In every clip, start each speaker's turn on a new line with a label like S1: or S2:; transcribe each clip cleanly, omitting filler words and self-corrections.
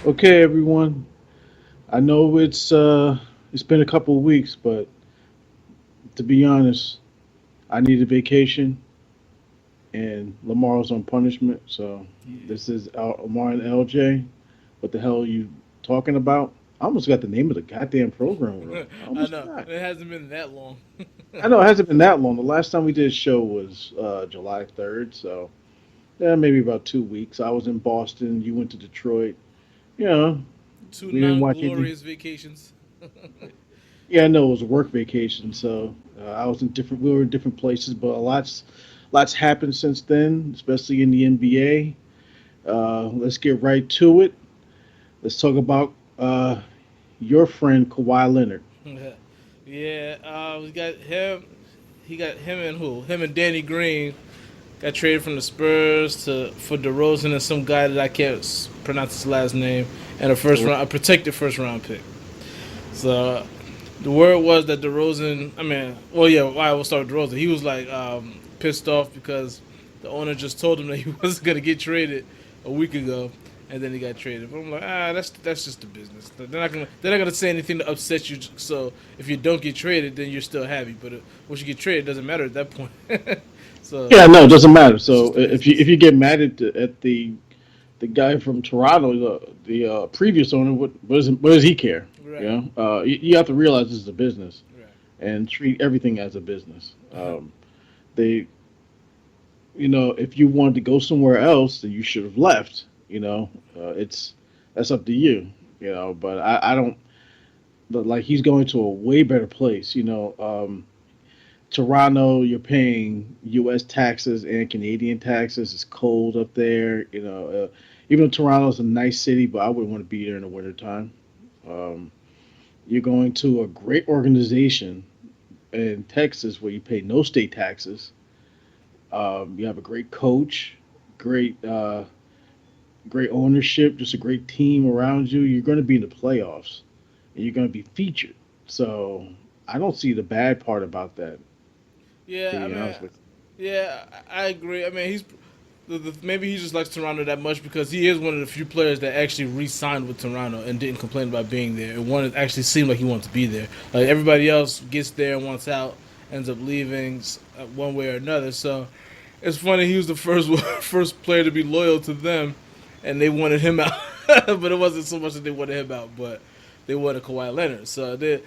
S1: Okay, everyone. I know it's been a couple of weeks, but to be honest, I need a vacation, and Lamar's on punishment. So
S2: Yeah.
S1: this is Lamar and LJ. What the hell are you talking about? I almost got the name of the goddamn program wrong. I
S2: I
S1: almost
S2: know.
S1: forgot.
S2: It hasn't been that long.
S1: I know it hasn't been that long. The last time we did a show was July 3rd, so yeah, maybe about 2 weeks. I was in Boston. You went to Detroit. You know,
S2: Two
S1: we didn't watch anything.
S2: non-glorious vacations.
S1: Yeah, I know it was a work vacation, so I was in different. We were in different places, but lots happened since then, especially in the NBA. Let's get right to it. Let's talk about your friend Kawhi Leonard.
S2: Yeah, we got him. He got him and who? Him and Danny Green got traded from the Spurs to for DeRozan and some guy that I can't pronounce his last name, and
S1: Terrell.
S2: a protected first round pick. So the word was that DeRozan. I mean, well, yeah. Why we'll start with DeRozan. He was like pissed off because the owner just told him that he wasn't gonna get traded a week ago, and then he got traded. But I'm like, that's just the business. They're not gonna say anything to upset you. So if you don't get traded, then you're still happy. But once you get traded, it doesn't matter at that point. So
S1: Yeah, no, it doesn't matter.
S2: it's
S1: So
S2: just the
S1: if
S2: business.
S1: you get mad at the guy from Toronto, the previous owner, what does he care? You
S2: Right.
S1: know, you have to realize this is a business
S2: Right.
S1: and treat everything as a business. They if you wanted to go somewhere else, then you should have left. It's that's up to you. But I don't. But like he's going to a way better place. Toronto, you're paying U.S. taxes and Canadian taxes. It's cold up there. Even though Toronto's a nice city, but I wouldn't want to be there in the wintertime. Um, you're going to a great organization in Texas where you pay no state taxes. You have a great coach, great great ownership, just a great team around you. You're going to be in the playoffs and you're going to be featured. So I don't see the bad part about that. To
S2: Yeah, I
S1: be
S2: mean,
S1: honest with
S2: yeah, I agree. I mean, maybe he just likes Toronto that much because he is one of the few players that actually re-signed with Toronto and didn't complain about being there. And one actually seemed like he wanted to be there. Like everybody else gets there and wants out, ends up leaving one way or another. So it's funny he was the first first player to be loyal to them, and they wanted him out. But it wasn't so much that they wanted him out, but they wanted Kawhi Leonard. So they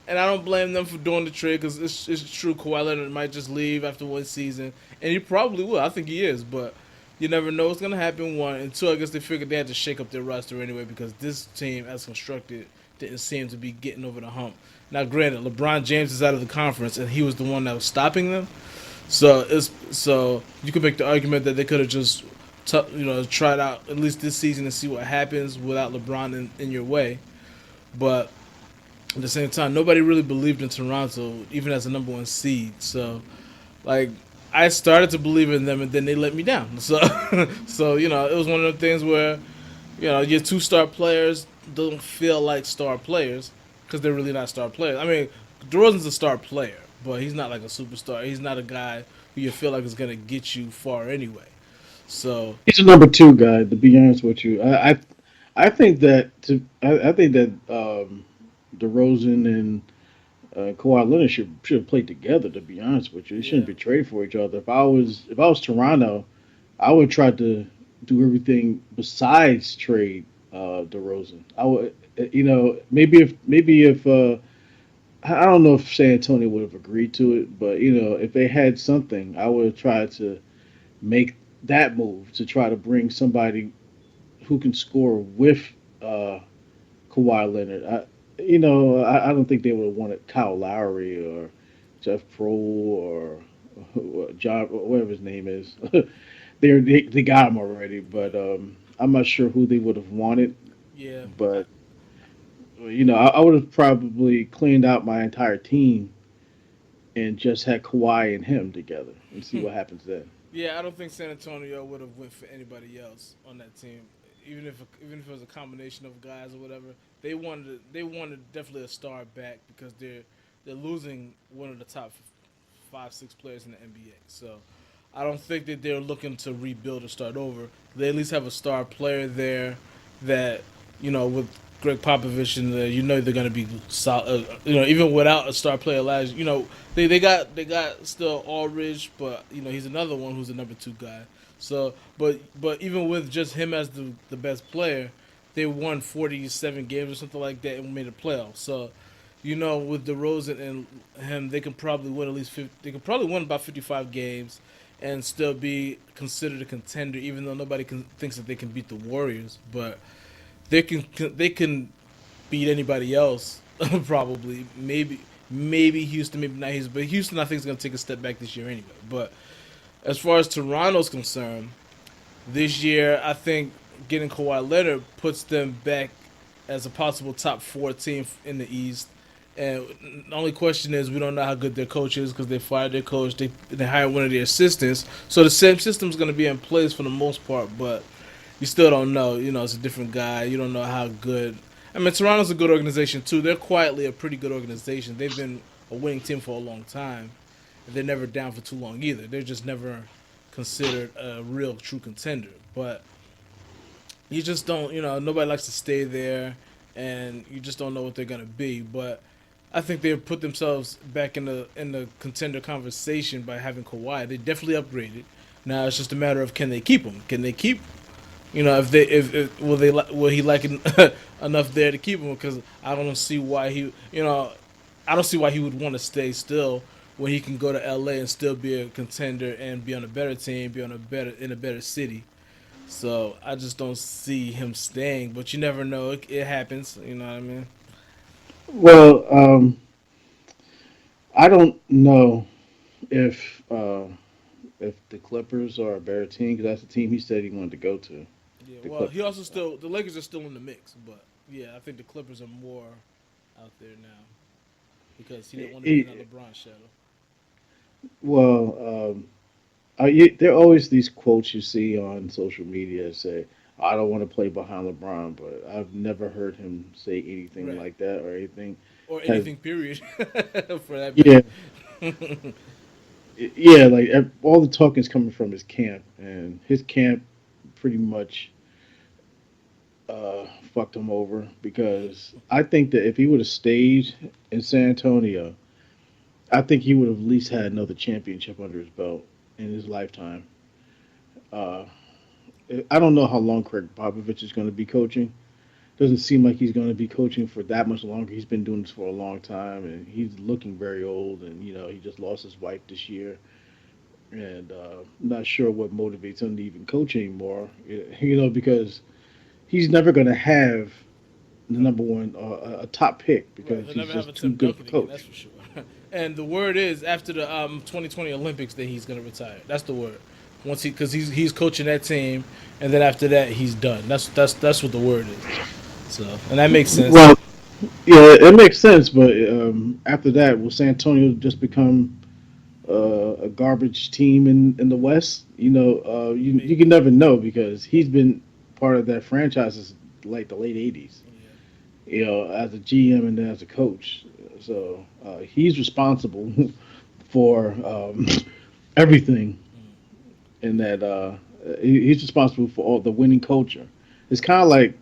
S2: and I don't blame them for doing the trade because it's true. Kawhi Leonard might just leave after one season, and he probably will. I think he is, but you never know what's gonna happen. One and two, I guess they figured they had to shake up their roster anyway because this team, as constructed, didn't seem to be getting over the hump. Now, granted, LeBron James is out of the conference, and he was the one that was stopping them. So you could make the argument that they could have just tried out at least this season and see what happens without LeBron in your way, but at the same time, nobody really believed in Toronto, even as a number one seed. So, like, I started to believe in them, and then they let me down. So, so it was one of the things where your two-star players don't feel like star players because they're really not star players. I mean, DeRozan's a star player, but he's not like a superstar. He's not a guy who you feel like is gonna get you far anyway. So,
S1: he's a number two guy. To be honest with you, I think I think that DeRozan and Kawhi Leonard should have played together. To be honest with you, they shouldn't
S2: yeah,
S1: be traded for each other. If I was Toronto, I would try to do everything besides trade DeRozan. I would, maybe if I don't know if San Antonio would have agreed to it, but if they had something, I would have tried to make that move to try to bring somebody who can score with uh, Kawhi Leonard. I don't think they would have wanted Kyle Lowry or Jeff Pro or John, whatever his name is. They got him already, but I'm not sure who they would have wanted.
S2: yeah.
S1: But I would have probably cleaned out my entire team and just had Kawhi and him together and see what happens then.
S2: Yeah, I don't think San Antonio would have went for anybody else on that team, even if it was a combination of guys or whatever. They wanted definitely a star back because they're losing one of the top 5, 6 players in the NBA. So I don't think that they're looking to rebuild or start over. They at least have a star player there, that with Greg Popovich and they're going to be solid. Even without a star player last, they got still Aldridge, but he's another one who's a number two guy. So, but even with just him as the best player, they won 47 games or something like that and made a playoff. So, with DeRozan and him, they can probably win at least 50, they can probably win about 55 games and still be considered a contender, even though nobody thinks that they can beat the Warriors. But they can beat anybody else probably. Maybe Houston, maybe not Houston, but Houston I think is going to take a step back this year anyway. But as far as Toronto's concerned, this year I think getting Kawhi Leonard puts them back as a possible top four team in the East. And the only question is we don't know how good their coach is because they fired their coach. They hired one of their assistants, so the same system is going to be in place for the most part. But you still don't know. It's a different guy. You don't know how good. I mean, Toronto's a good organization too. They're quietly a pretty good organization. They've been a winning team for a long time. They're never down for too long either. They're just never considered a real true contender. But you just don't. Nobody likes to stay there, and you just don't know what they're gonna be. But I think they've put themselves back in the contender conversation by having Kawhi. They definitely upgraded. Now it's just a matter of can they keep him? Can they keep if will he like enough there to keep him? Because I don't see why I don't see why he would want to stay still when he can go to LA and still be a contender and be on a better team, be on in a better city. So I just don't see him staying. But you never know; it happens. You know what I mean?
S1: Well, I don't know if if the Clippers are a better team because that's the team he said he wanted to go to.
S2: Yeah.
S1: The
S2: Well, he
S1: Clippers.
S2: also still the Lakers are still in the mix, but yeah, I think the Clippers are more out there now because he didn't want to be in that LeBron shadow.
S1: Well, there are always these quotes you see on social media that say, "I don't want to play behind LeBron," but I've never heard him say anything
S2: Right.
S1: like that or anything.
S2: Or
S1: Has
S2: anything. Period. For that
S1: yeah,
S2: matter.
S1: yeah, like all the talk is coming from his camp, and his camp pretty much fucked him over because I think that if he would have stayed in San Antonio, I think he would have at least had another championship under his belt in his lifetime. Uh, I don't know how long Craig Popovich is going to be coaching. Doesn't seem like he's going to be coaching for that much longer. He's been doing this for a long time, and he's looking very old. And he just lost his wife this year, and not sure what motivates him to even coach anymore. Because he's never going to have the number one a top pick
S2: Right.
S1: because
S2: He'll
S1: he's
S2: never have a
S1: just too
S2: Tim
S1: good of a
S2: Duncan again. That's
S1: coach.
S2: for sure. And the word is after the 2020 Olympics that he's gonna retire. That's the word. Once because he's coaching that team, and then after that he's done. That's what the word is. So and that makes sense.
S1: Well, yeah, it makes sense, but after that, will San Antonio just become a garbage team in the West? You can
S2: Maybe.
S1: never know because he's been part of that franchise since like the late '80s.
S2: Yeah.
S1: As a GM and then as a coach. So he's responsible for everything
S2: Mm.
S1: in that. He's responsible for all the winning culture. It's kind of like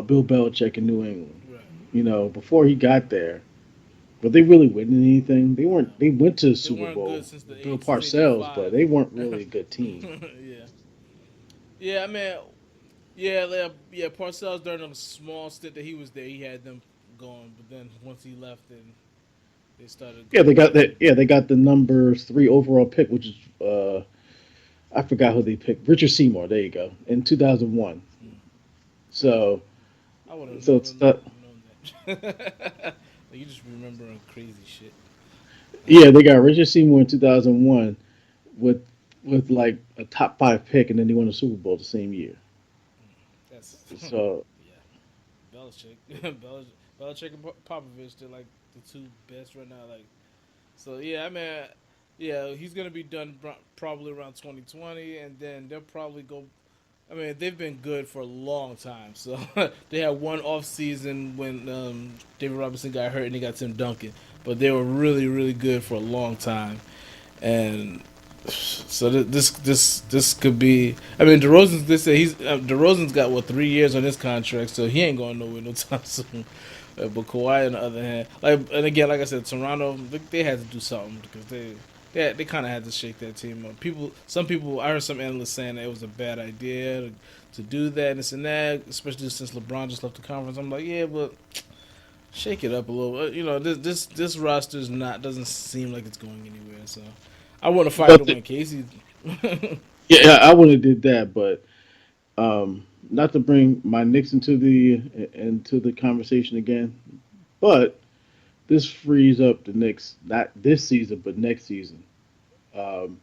S1: Bill Belichick in New England.
S2: Right.
S1: Before he got there, but they really winning anything. They
S2: No.
S1: weren't. They went to the
S2: They
S1: Super
S2: weren't
S1: Bowl
S2: good since
S1: with Bill
S2: since
S1: Parcells, but
S2: '85.
S1: they weren't really a good team.
S2: Yeah. Yeah. I mean, yeah. Parcells during a small stint that he was there, he had them going, but then once he left, then they started
S1: Yeah,
S2: going
S1: they got
S2: down.
S1: that. Yeah, they got the number three overall pick, which is I forgot who they picked. Richard Seymour. There you go. In 2001.
S2: Mm.
S1: So
S2: I would have
S1: so
S2: never
S1: it's not,
S2: known that. Like, you just remembering crazy shit.
S1: yeah, they got Richard Seymour in 2001 with like a top five pick, and then they won the Super Bowl the same year.
S2: That's
S1: So
S2: yeah. Belichick, Belichick and Popovich, they're like the two best right now. Like so, yeah. I mean, yeah, he's gonna be done probably around 2020, and then they'll probably go. I mean, they've been good for a long time. So they had one off season when David Robinson got hurt and they got Tim Duncan, but they were really, really good for a long time. And So this could be. I mean, DeRozan's. They say DeRozan's got what 3 years on his contract, so he ain't going nowhere no time soon. But Kawhi, on the other hand, and again, like I said, Toronto, they had to do something because they kind of had to shake that team up. Some people, I heard some analysts saying that it was a bad idea to do that and this and that, especially since LeBron just left the conference. I'm like, yeah, but shake it up a little. This roster's not doesn't seem like it's going anywhere. So I want to fight to
S1: But
S2: win Casey.
S1: yeah, I would have did that, but not to bring my Knicks into the conversation again, but this frees up the Knicks not this season but next season. Um,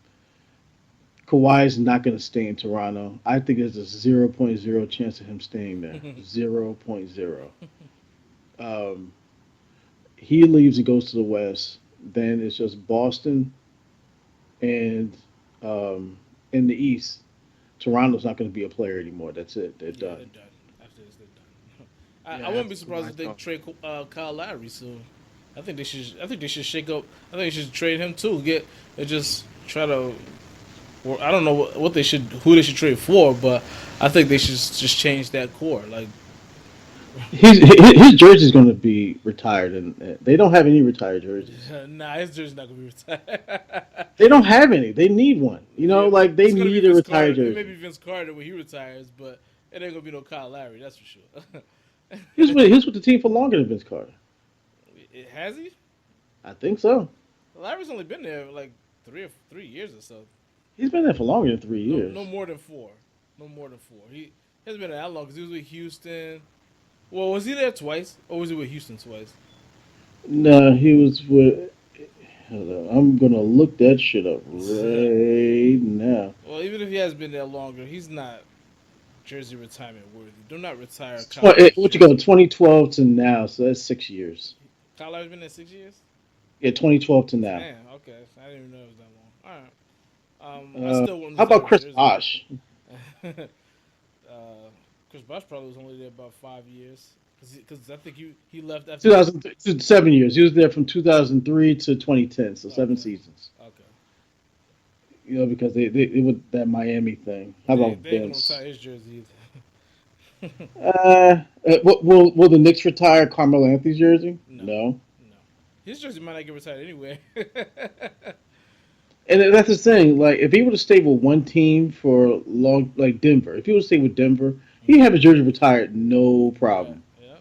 S1: Kawhi is not going to stay in Toronto. I think there's a 0.0 chance of him staying there. 0.0. Um, he leaves and goes to the West. Then it's just Boston and in the East. Toronto's not going to be a player anymore. That's it. They're
S2: Yeah, they're
S1: done.
S2: done. After this, they're done. I
S1: Yeah,
S2: wouldn't be
S1: after
S2: surprised
S1: Kawhi's
S2: if they
S1: gone.
S2: trade Kyle Lowry soon. I think they should. I think they should shake up. I think they should trade him too. Get and just try to. Or I don't know what they should, who they should trade for, but I think they should just change that core. Like,
S1: His jersey's going to be retired, and they don't have any retired jerseys.
S2: nah, his jersey's not gonna be retired.
S1: They don't have any. They need one.
S2: Yeah,
S1: Like they
S2: it's gonna be
S1: need a
S2: Vince
S1: retired
S2: Carter. It may
S1: jersey.
S2: be Vince Carter when he retires, but it ain't gonna be no Kyle Lowry. That's for sure.
S1: He was with the team for longer than Vince Carter.
S2: Has he?
S1: I think so.
S2: Lowry's only been there like 3 years or so.
S1: He's been there for longer than three
S2: No,
S1: years.
S2: no more than four. No more than four. He hasn't been there that long because he was with Houston. Well, was he there twice, or was he with Houston twice?
S1: No, he was with. Hold on, I'm gonna look that shit up right now.
S2: Well, even if he has been there longer, he's not jersey retirement worthy. Do not retire Kyle Lowry's
S1: What you go
S2: jersey.
S1: 2012 to now, so that's 6 years.
S2: Kyle Lowry's been there 6 years.
S1: Yeah, 2012 to now.
S2: Damn. Okay, I didn't even know it was that long. All right. I still wouldn't
S1: How
S2: retire
S1: about
S2: his
S1: Chris
S2: jersey.
S1: Bosh?
S2: Chris Bosh probably was only there about 5 years because I think he left after.
S1: 7 years. He was there from 2003 to 2010, so seven
S2: Okay.
S1: seasons.
S2: Okay.
S1: Because they with that Miami thing. How about
S2: They ain't gonna
S1: Vince?
S2: retire his jersey either.
S1: Will the Knicks retire Carmelo Anthony's jersey?
S2: No.
S1: No.
S2: No. His jersey might not get retired anyway.
S1: And that's the thing. Like, if he would have stayed with one team for long, like Denver, if he would have stayed with Denver, he'd have his jersey retired, no
S2: Yeah,
S1: problem.
S2: yeah, yeah.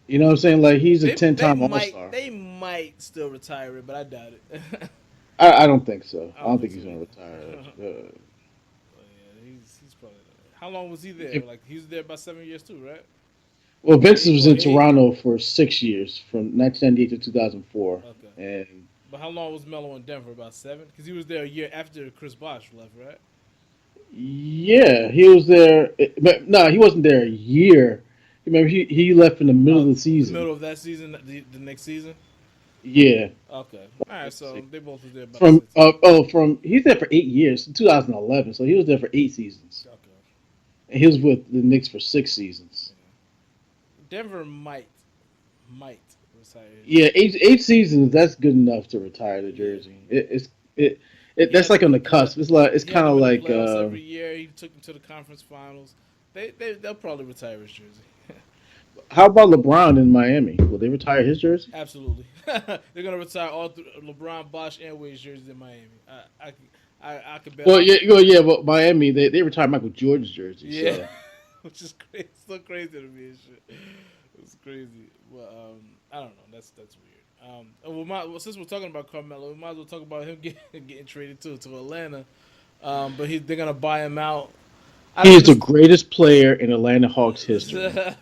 S1: You know what I'm saying? Like, he's a
S2: They
S1: 10-time All Star.
S2: they might still retire it, but I doubt it.
S1: I don't think so.
S2: I
S1: I
S2: don't
S1: don't
S2: think
S1: think
S2: so
S1: he's gonna retire.
S2: either. Yeah, he's probably. How long was he there?
S1: If,
S2: Like he was there about 7 years too, right?
S1: well, Vince
S2: Eight
S1: was
S2: or
S1: in
S2: eight?
S1: Toronto for 6 years, from 1998 to 2004,
S2: Okay.
S1: and
S2: But how long was Melo in Denver? About seven? Because he was there a year after Chris Bosh left, right?
S1: yeah, he was there. No, he wasn't there a year. Remember, he left in the middle of
S2: Oh,
S1: the
S2: the
S1: season.
S2: middle of that season, the next season.
S1: Yeah,
S2: Okay. All right. So they both was there about the
S1: from
S2: same time.
S1: from he's there for 8 years, 2011. So he was there for 8 seasons,
S2: Okay.
S1: and he was with the Knicks for 6 seasons.
S2: Denver might retire his
S1: Yeah,
S2: jersey.
S1: eight seasons. That's good enough to retire the
S2: Yeah.
S1: jersey. It
S2: He
S1: that's
S2: had
S1: like
S2: them
S1: on
S2: in
S1: the
S2: the play.
S1: cusp. It's
S2: He had
S1: kind of
S2: them in the
S1: like
S2: playoffs every year. He took them to the conference finals. They'll probably retire his jersey.
S1: how about LeBron in Miami? Will they retire his jersey?
S2: Absolutely. They're gonna retire all LeBron, Bosh, and Wade's jerseys in Miami. I could bet
S1: Well,
S2: on
S1: yeah,
S2: it.
S1: well, yeah, but Miami they retired Michael Jordan's jersey.
S2: Yeah,
S1: So
S2: which is crazy. So crazy to me and shit. It's crazy. Well, I don't know. That's weird. Since we're talking about Carmelo, we might as well talk about him getting traded to Atlanta. But they're gonna buy him out. I
S1: he
S2: don't
S1: is the greatest player in Atlanta Hawks history.
S2: understand.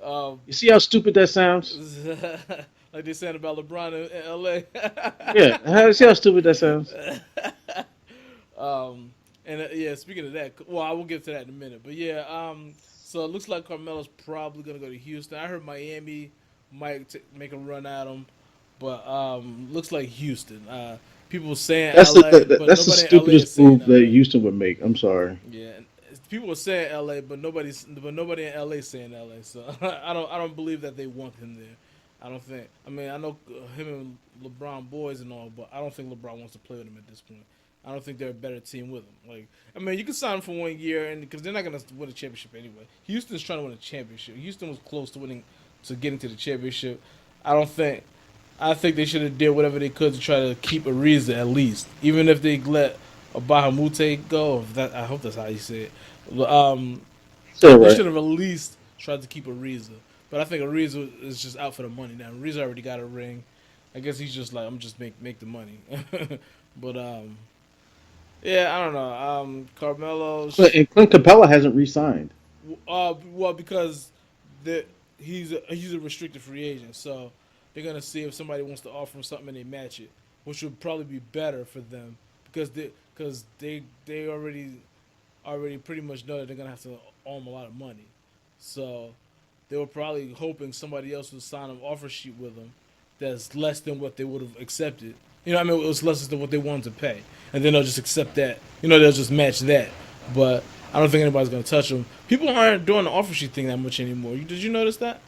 S2: um,
S1: You see how stupid that sounds?
S2: like they saying about LeBron in LA.
S1: Yeah, see how stupid that sounds?
S2: um, and yeah, speaking of that, well, I will get to that in a minute. But yeah, so it looks like Carmelo's probably gonna go to Houston. I heard Miami might make a run at him, but looks like Houston. People saying LA, but
S1: That's the
S2: nobody in LA is
S1: stupidest
S2: saying
S1: move that
S2: LA.
S1: Houston would make. I'm sorry.
S2: Yeah, and people were saying LA, but nobody in LA saying LA. So I don't believe that they want him there. I don't think. I mean, I know him and LeBron boys and all, but I don't think LeBron wants to play with him at this point. I don't think they're a better team with him. Like, I mean, you can sign him for 1 year, and because they're not gonna win a championship anyway. Houston's trying to win a championship. Houston was close to winning, to getting to the championship. I don't think. I think they should have did whatever they could to try to keep Ariza at least, even if they let Bahamute go. If that, I hope that's how you say it.
S1: So
S2: They
S1: right.
S2: should have at least tried to keep Ariza. But I think Ariza is just out for the money now. Ariza already got a ring. I guess he's just like, I'm just make the money. But yeah, I don't know. Carmelo,
S1: And Clint Capella hasn't re-signed.
S2: well, because the he's a restricted free agent, so they're gonna see if somebody wants to offer him something and they match it, which would probably be better for them because they already pretty much know that they're gonna have to owe him a lot of money, so they were probably hoping somebody else would sign an offer sheet with them that's less than what they would have accepted. You know, what I mean, it was less than what they wanted to pay, and then they'll just accept that. You know, they'll just match that. But I don't think anybody's gonna touch them. People aren't doing the offer sheet thing that much anymore. Did you notice that?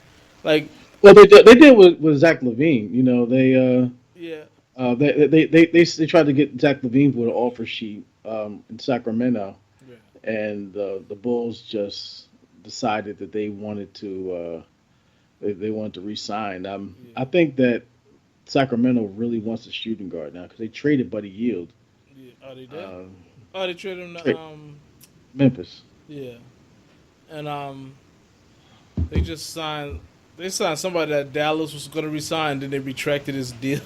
S2: Like,
S1: Well, they did with Zach Levine. You know,
S2: yeah,
S1: they tried to get Zach Levine with an offer sheet in Sacramento,
S2: yeah,
S1: and the Bulls just decided that they wanted to re-sign.
S2: yeah,
S1: I think that Sacramento really wants a shooting guard now because they traded Buddy Yield.
S2: yeah. Oh, they did.
S1: Uh,
S2: Oh, they traded him to
S1: Tra- Memphis.
S2: yeah, and they just signed. They signed somebody that Dallas was going to resign, then they retracted his deal.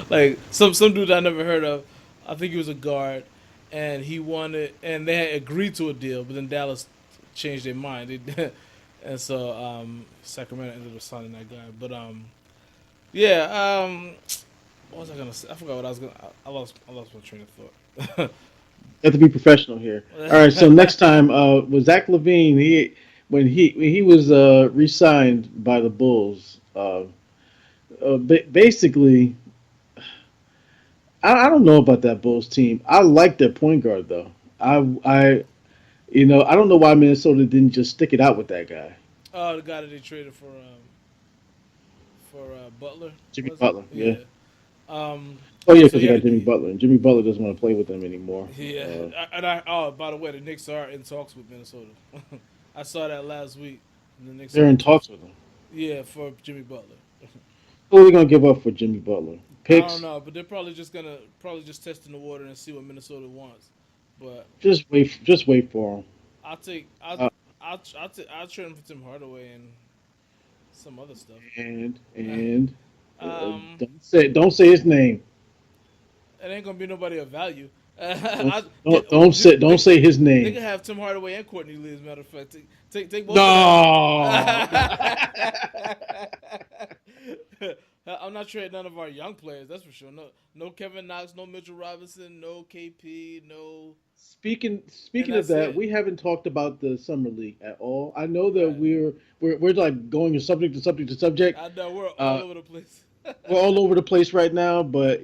S2: Like some dude I never heard of. I think he was a guard, and he wanted, and they had agreed to a deal, but then Dallas changed their mind. They, and so Sacramento ended up signing that guy. But yeah. What was I gonna say? I forgot what I was gonna. I lost my train of thought.
S1: You have to be professional here. All right. So next time, with Zach Levine, when he was re-signed by the Bulls, basically, I don't know about that Bulls team. I like their point guard though. I I don't know why Minnesota didn't just stick it out with that guy,
S2: Oh, the guy that they traded for Butler,
S1: Jimmy
S2: was it?
S1: Butler. Yeah.
S2: Yeah. Um.
S1: Oh yeah,
S2: So
S1: because they
S2: yeah,
S1: got Jimmy Butler, and Jimmy Butler doesn't want to play with them anymore.
S2: yeah. Oh, by the way, the Knicks are in talks with Minnesota. I saw that last week. And the Knicks are
S1: They're
S2: in
S1: in
S2: talks.
S1: talks with him.
S2: Yeah, for Jimmy Butler.
S1: Who are they gonna give up for Jimmy Butler?
S2: I don't
S1: Picks?
S2: know, but they're probably just testing the water and see what Minnesota wants. But
S1: Just wait for him.
S2: I'll take
S1: Uh,
S2: I'll trade him for Tim Hardaway and some other stuff.
S1: and
S2: Um,
S1: don't say his name.
S2: it ain't gonna be nobody of value.
S1: Don't
S2: I,
S1: don't don't say don't say his
S2: they can
S1: name.
S2: have Tim Hardaway and Courtney Lee. As a matter of fact, take both of them.
S1: No.
S2: I'm not trading none of our young players. That's for sure. No Kevin Knox, no Mitchell Robinson, no KP, no, and
S1: Speaking of
S2: that's
S1: that,
S2: it.
S1: we haven't talked about the summer league at all. I know that
S2: Right.
S1: we're like going to subject to subject to subject.
S2: I know we're all
S1: Uh,
S2: over the place.
S1: we're all over the place right now, but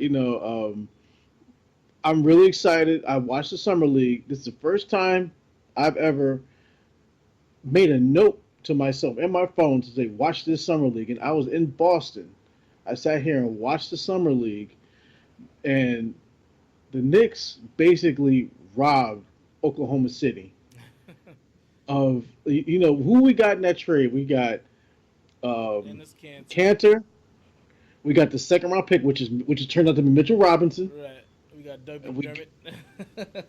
S1: I'm really excited. I watched the summer league. This is the first time I've ever made a note to myself in my phone to say, "Watch this summer league." And I was in Boston. I sat here and watched the summer league, and the Knicks basically robbed Oklahoma City of who we got in that trade. We got
S2: And this cancer.
S1: Cantor. We got the second round pick, which has turned out to be Mitchell Robinson,
S2: Right. We got Doug
S1: and we
S2: McDermott.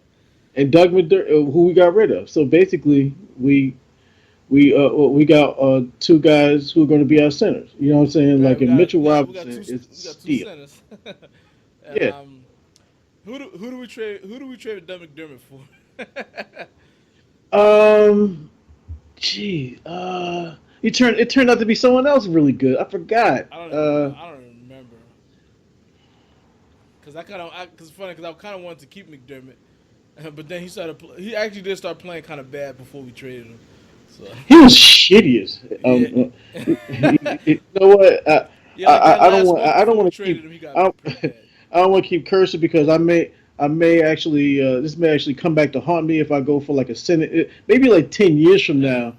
S1: and Doug who we got rid of. So basically, we got two guys who are going to be our centers. You know what I'm saying?
S2: Right.
S1: Like, and Mitchell
S2: We got
S1: Robinson
S2: two
S1: is
S2: we got two
S1: steel.
S2: centers. And
S1: Yeah.
S2: who do we trade Doug McDermott for?
S1: Um. Gee. It turned out to be someone else really good. I forgot.
S2: I don't even remember. Because because it's funny because I kind of wanted to keep McDermott, but then he actually did start playing kind of bad before we traded him. So
S1: He was shitty as.
S2: yeah,
S1: You know what?
S2: yeah, like that
S1: I don't
S2: last
S1: want.
S2: month
S1: I don't
S2: before we
S1: want to
S2: traded
S1: keep.
S2: him, he
S1: I
S2: got
S1: don't,
S2: pretty bad.
S1: I don't want to keep cursing because I may actually this may actually come back to haunt me if I go for like a Senate maybe like 10 years from now.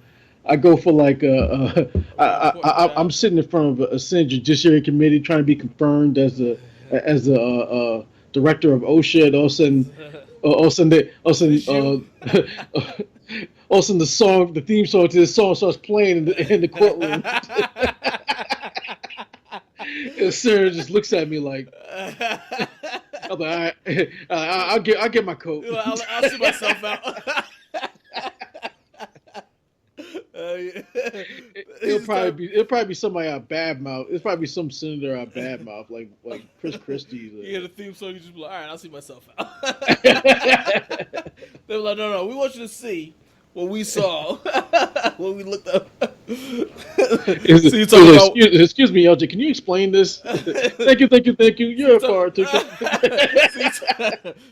S1: I go for like
S2: a more important
S1: I'm
S2: job.
S1: sitting in front of a Senate Judiciary Committee trying to be confirmed as the director of OSHA. And all of a sudden, all of a sudden,
S2: This you?
S1: all of a sudden, the theme song to this song starts playing in the courtroom. And Sarah just looks at me like, I'm like, all right, I'll get my coat.
S2: I'll see myself out. Yeah. He's like,
S1: It'll probably be somebody out bad mouth. It's probably some senator out bad mouth, like Chris Christie.
S2: you hear the theme song, you just be like, all right, I'll see myself out.
S1: Excuse
S2: They were like, no, no, we want you to see what we saw when we looked up. So you talking about.
S1: excuse me, LJ. Can you explain this? Thank you, thank you, thank you.
S2: So you
S1: You're a
S2: talk,
S1: part.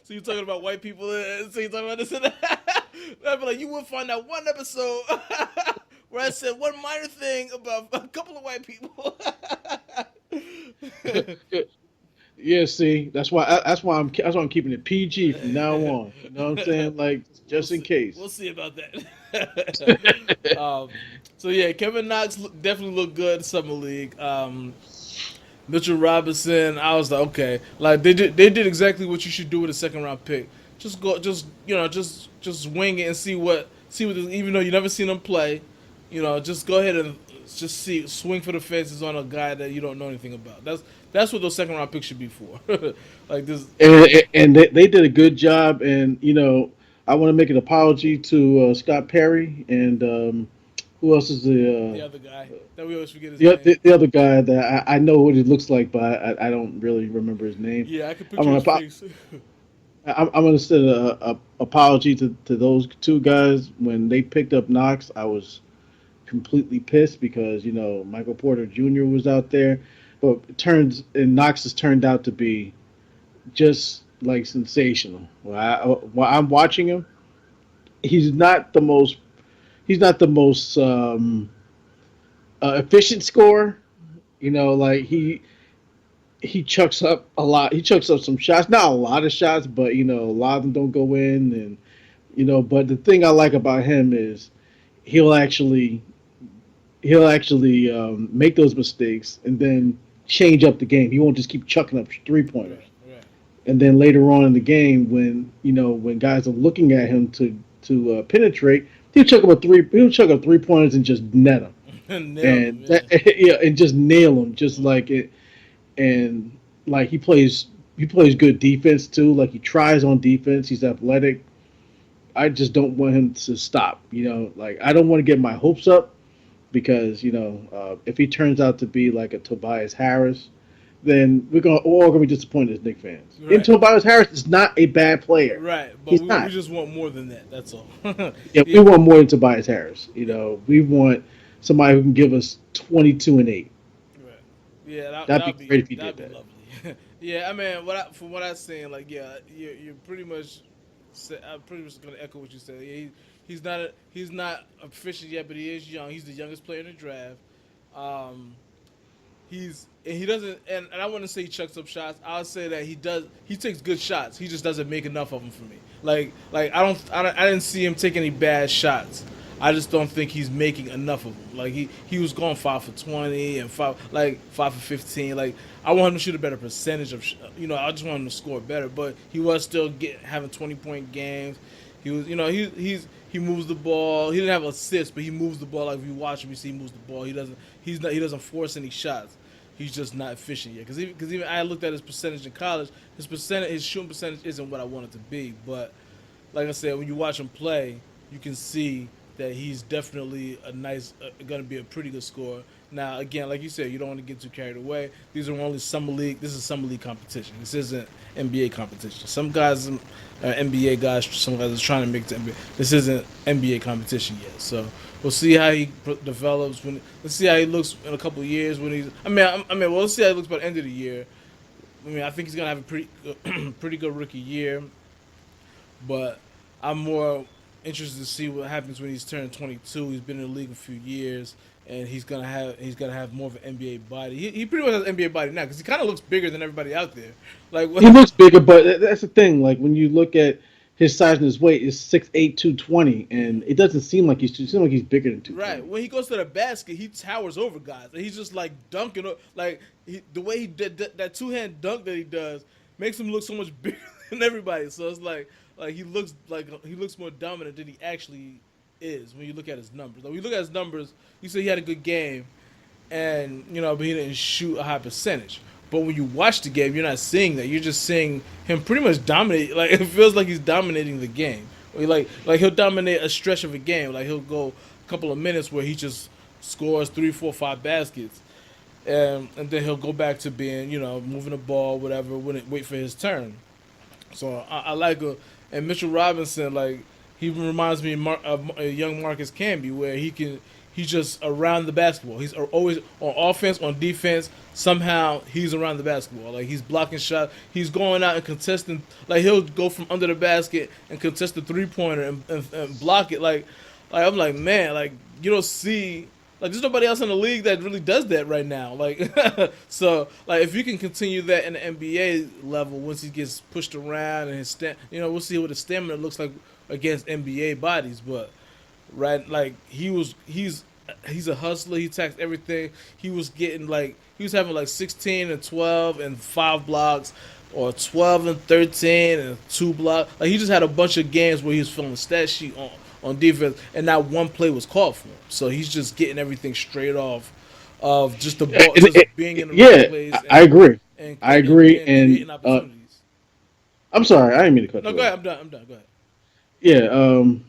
S2: so you talking about white people? So you talking about this and that? I'd be like, you would find that one episode where I said one minor thing about a couple of white people.
S1: Yeah, see, that's why I'm keeping it PG from now on. You know what I'm saying? Like,
S2: We'll
S1: just in
S2: see.
S1: case.
S2: We'll see about that. So yeah, Kevin Knox definitely looked good in summer league. Mitchell Robinson, I was like, okay, like they did exactly what you should do with a second round pick. Just go, just wing it and see what. Even though you never seen him play, just go ahead and just swing for the fences on a guy that you don't know anything about. That's what those second round picks should be for. Like this,
S1: And they did a good job. And I want to make an apology to Scott Perry and who else is
S2: the other guy that we always forget his
S1: the,
S2: name.
S1: the other guy that I know what he looks like, but I don't really remember his name.
S2: Yeah, I can
S1: I'm
S2: picture
S1: gonna
S2: his face.
S1: I'm gonna send a apology to those two guys. When they picked up Knox, I was completely pissed because Michael Porter Jr. was out there, but Knox has turned out to be just like sensational. While I'm watching him, he's not the most he's not the most efficient scorer. Like he chucks up a lot. He chucks up some shots, not a lot of shots, but a lot of them don't go in. And but the thing I like about him is he'll actually make those mistakes and then change up the game. He won't just keep chucking up 3 pointers.
S2: Right, right.
S1: And then later on in the game, when guys are looking at him to penetrate, he'll chuck up 3 pointers and just net them,
S2: Nailed him.
S1: and
S2: Yeah.
S1: yeah, and just nail them, just like it. And like he plays good defense too. Like he tries on defense. He's athletic. I just don't want him to stop. Like I don't want to get my hopes up because if he turns out to be like a Tobias Harris, then we're all gonna be disappointed as Knicks fans. And
S2: Right.
S1: Tobias Harris is not a bad player.
S2: Right, but
S1: He's
S2: we
S1: not.
S2: just want more than that. That's all.
S1: Yeah, we
S2: Yeah,
S1: want more than Tobias Harris. We want somebody who can give us 22 and 8.
S2: right. Yeah,
S1: That'd be great if he
S2: that'd
S1: did
S2: be
S1: that.
S2: lovely. Yeah, I mean, from what I'm saying, like, yeah, you're pretty much. I'm pretty much gonna echo what you said. Yeah, he's not efficient yet, but he is young. He's the youngest player in the draft. Um, he doesn't, and I wouldn't say he chucks up shots. I'll say that he does. He takes good shots. He just doesn't make enough of them for me. Like I didn't see him take any bad shots. I just don't think he's making enough of them. Like he was going 5 for 20 and 5 for 15. Like I want him to shoot a better percentage of. I just want him to score better. But he was still having 20-point games. He was, he moves the ball. He didn't have assists, but he moves the ball. Like if you watch him, you see he moves the ball. He doesn't force any shots. He's just not efficient yet. Because even I looked at his percentage in college. His shooting percentage isn't what I want it to be. But like I said, when you watch him play, you can see that he's definitely going to be a pretty good scorer. Now, again, like you said, you don't want to get too carried away. These are only summer league. This is summer league competition. This isn't NBA competition. Some guys are NBA guys. Some guys are trying to make it to NBA. This isn't NBA competition yet. So we'll see how he develops. Let's see how he looks in a couple of years. We'll see how he looks by the end of the year. I think he's gonna have a pretty good rookie year. But I'm more interested to see what happens when he's turned 22. He's been in the league a few years, and he's gonna have more of an NBA body. He pretty much has an NBA body now because he kind of looks bigger than everybody out there. Like
S1: He looks bigger, but that's the thing. Like when you look at his size and his weight is 6'8", 220, and it doesn't seem like he's. It seems like he's bigger than
S2: Right.
S1: 220.
S2: When he goes to the basket, he towers over guys. And he's just like dunking. Like the way he did that two hand dunk that he does makes him look so much bigger than everybody. So it's like he looks more dominant than he actually is when you look at his numbers. Like, when you look at his numbers, you say he had a good game, and but he didn't shoot a high percentage. But when you watch the game, you're not seeing that. You're just seeing him pretty much dominate. Like, it feels like he's dominating the game. Like he'll dominate a stretch of a game. Like, he'll go a couple of minutes where he just scores 3, 4, 5 baskets, and then he'll go back to being moving the ball, whatever. Wait for his turn. So I like and Mitchell Robinson, like, he reminds me of a young Marcus Camby, where he's just around the basketball. He's always on offense, on defense. Somehow he's around the basketball. Like, he's blocking shots. He's going out and contesting. Like, he'll go from under the basket and contest the 3-pointer and block it. Like, I'm like, man, like, you don't see. Like, there's nobody else in the league that really does that right now. Like, so, like, if you can continue that in the NBA level, once he gets pushed around and we'll see what his stamina looks like against NBA bodies. But right, like, he's a hustler. He attacks everything. He was having like 16 and 12 and 5 blocks, or 12 and 13 and 2 blocks. Like, he just had a bunch of games where he was filling the stat sheet on defense, and not one play was called for him. So he's just getting everything straight off of just the ball, just being in the right place.
S1: I agree.
S2: And
S1: I agree. And
S2: creating opportunities.
S1: I'm sorry, I didn't mean to cut
S2: No,
S1: you
S2: go
S1: off.
S2: ahead. I'm done. Go ahead.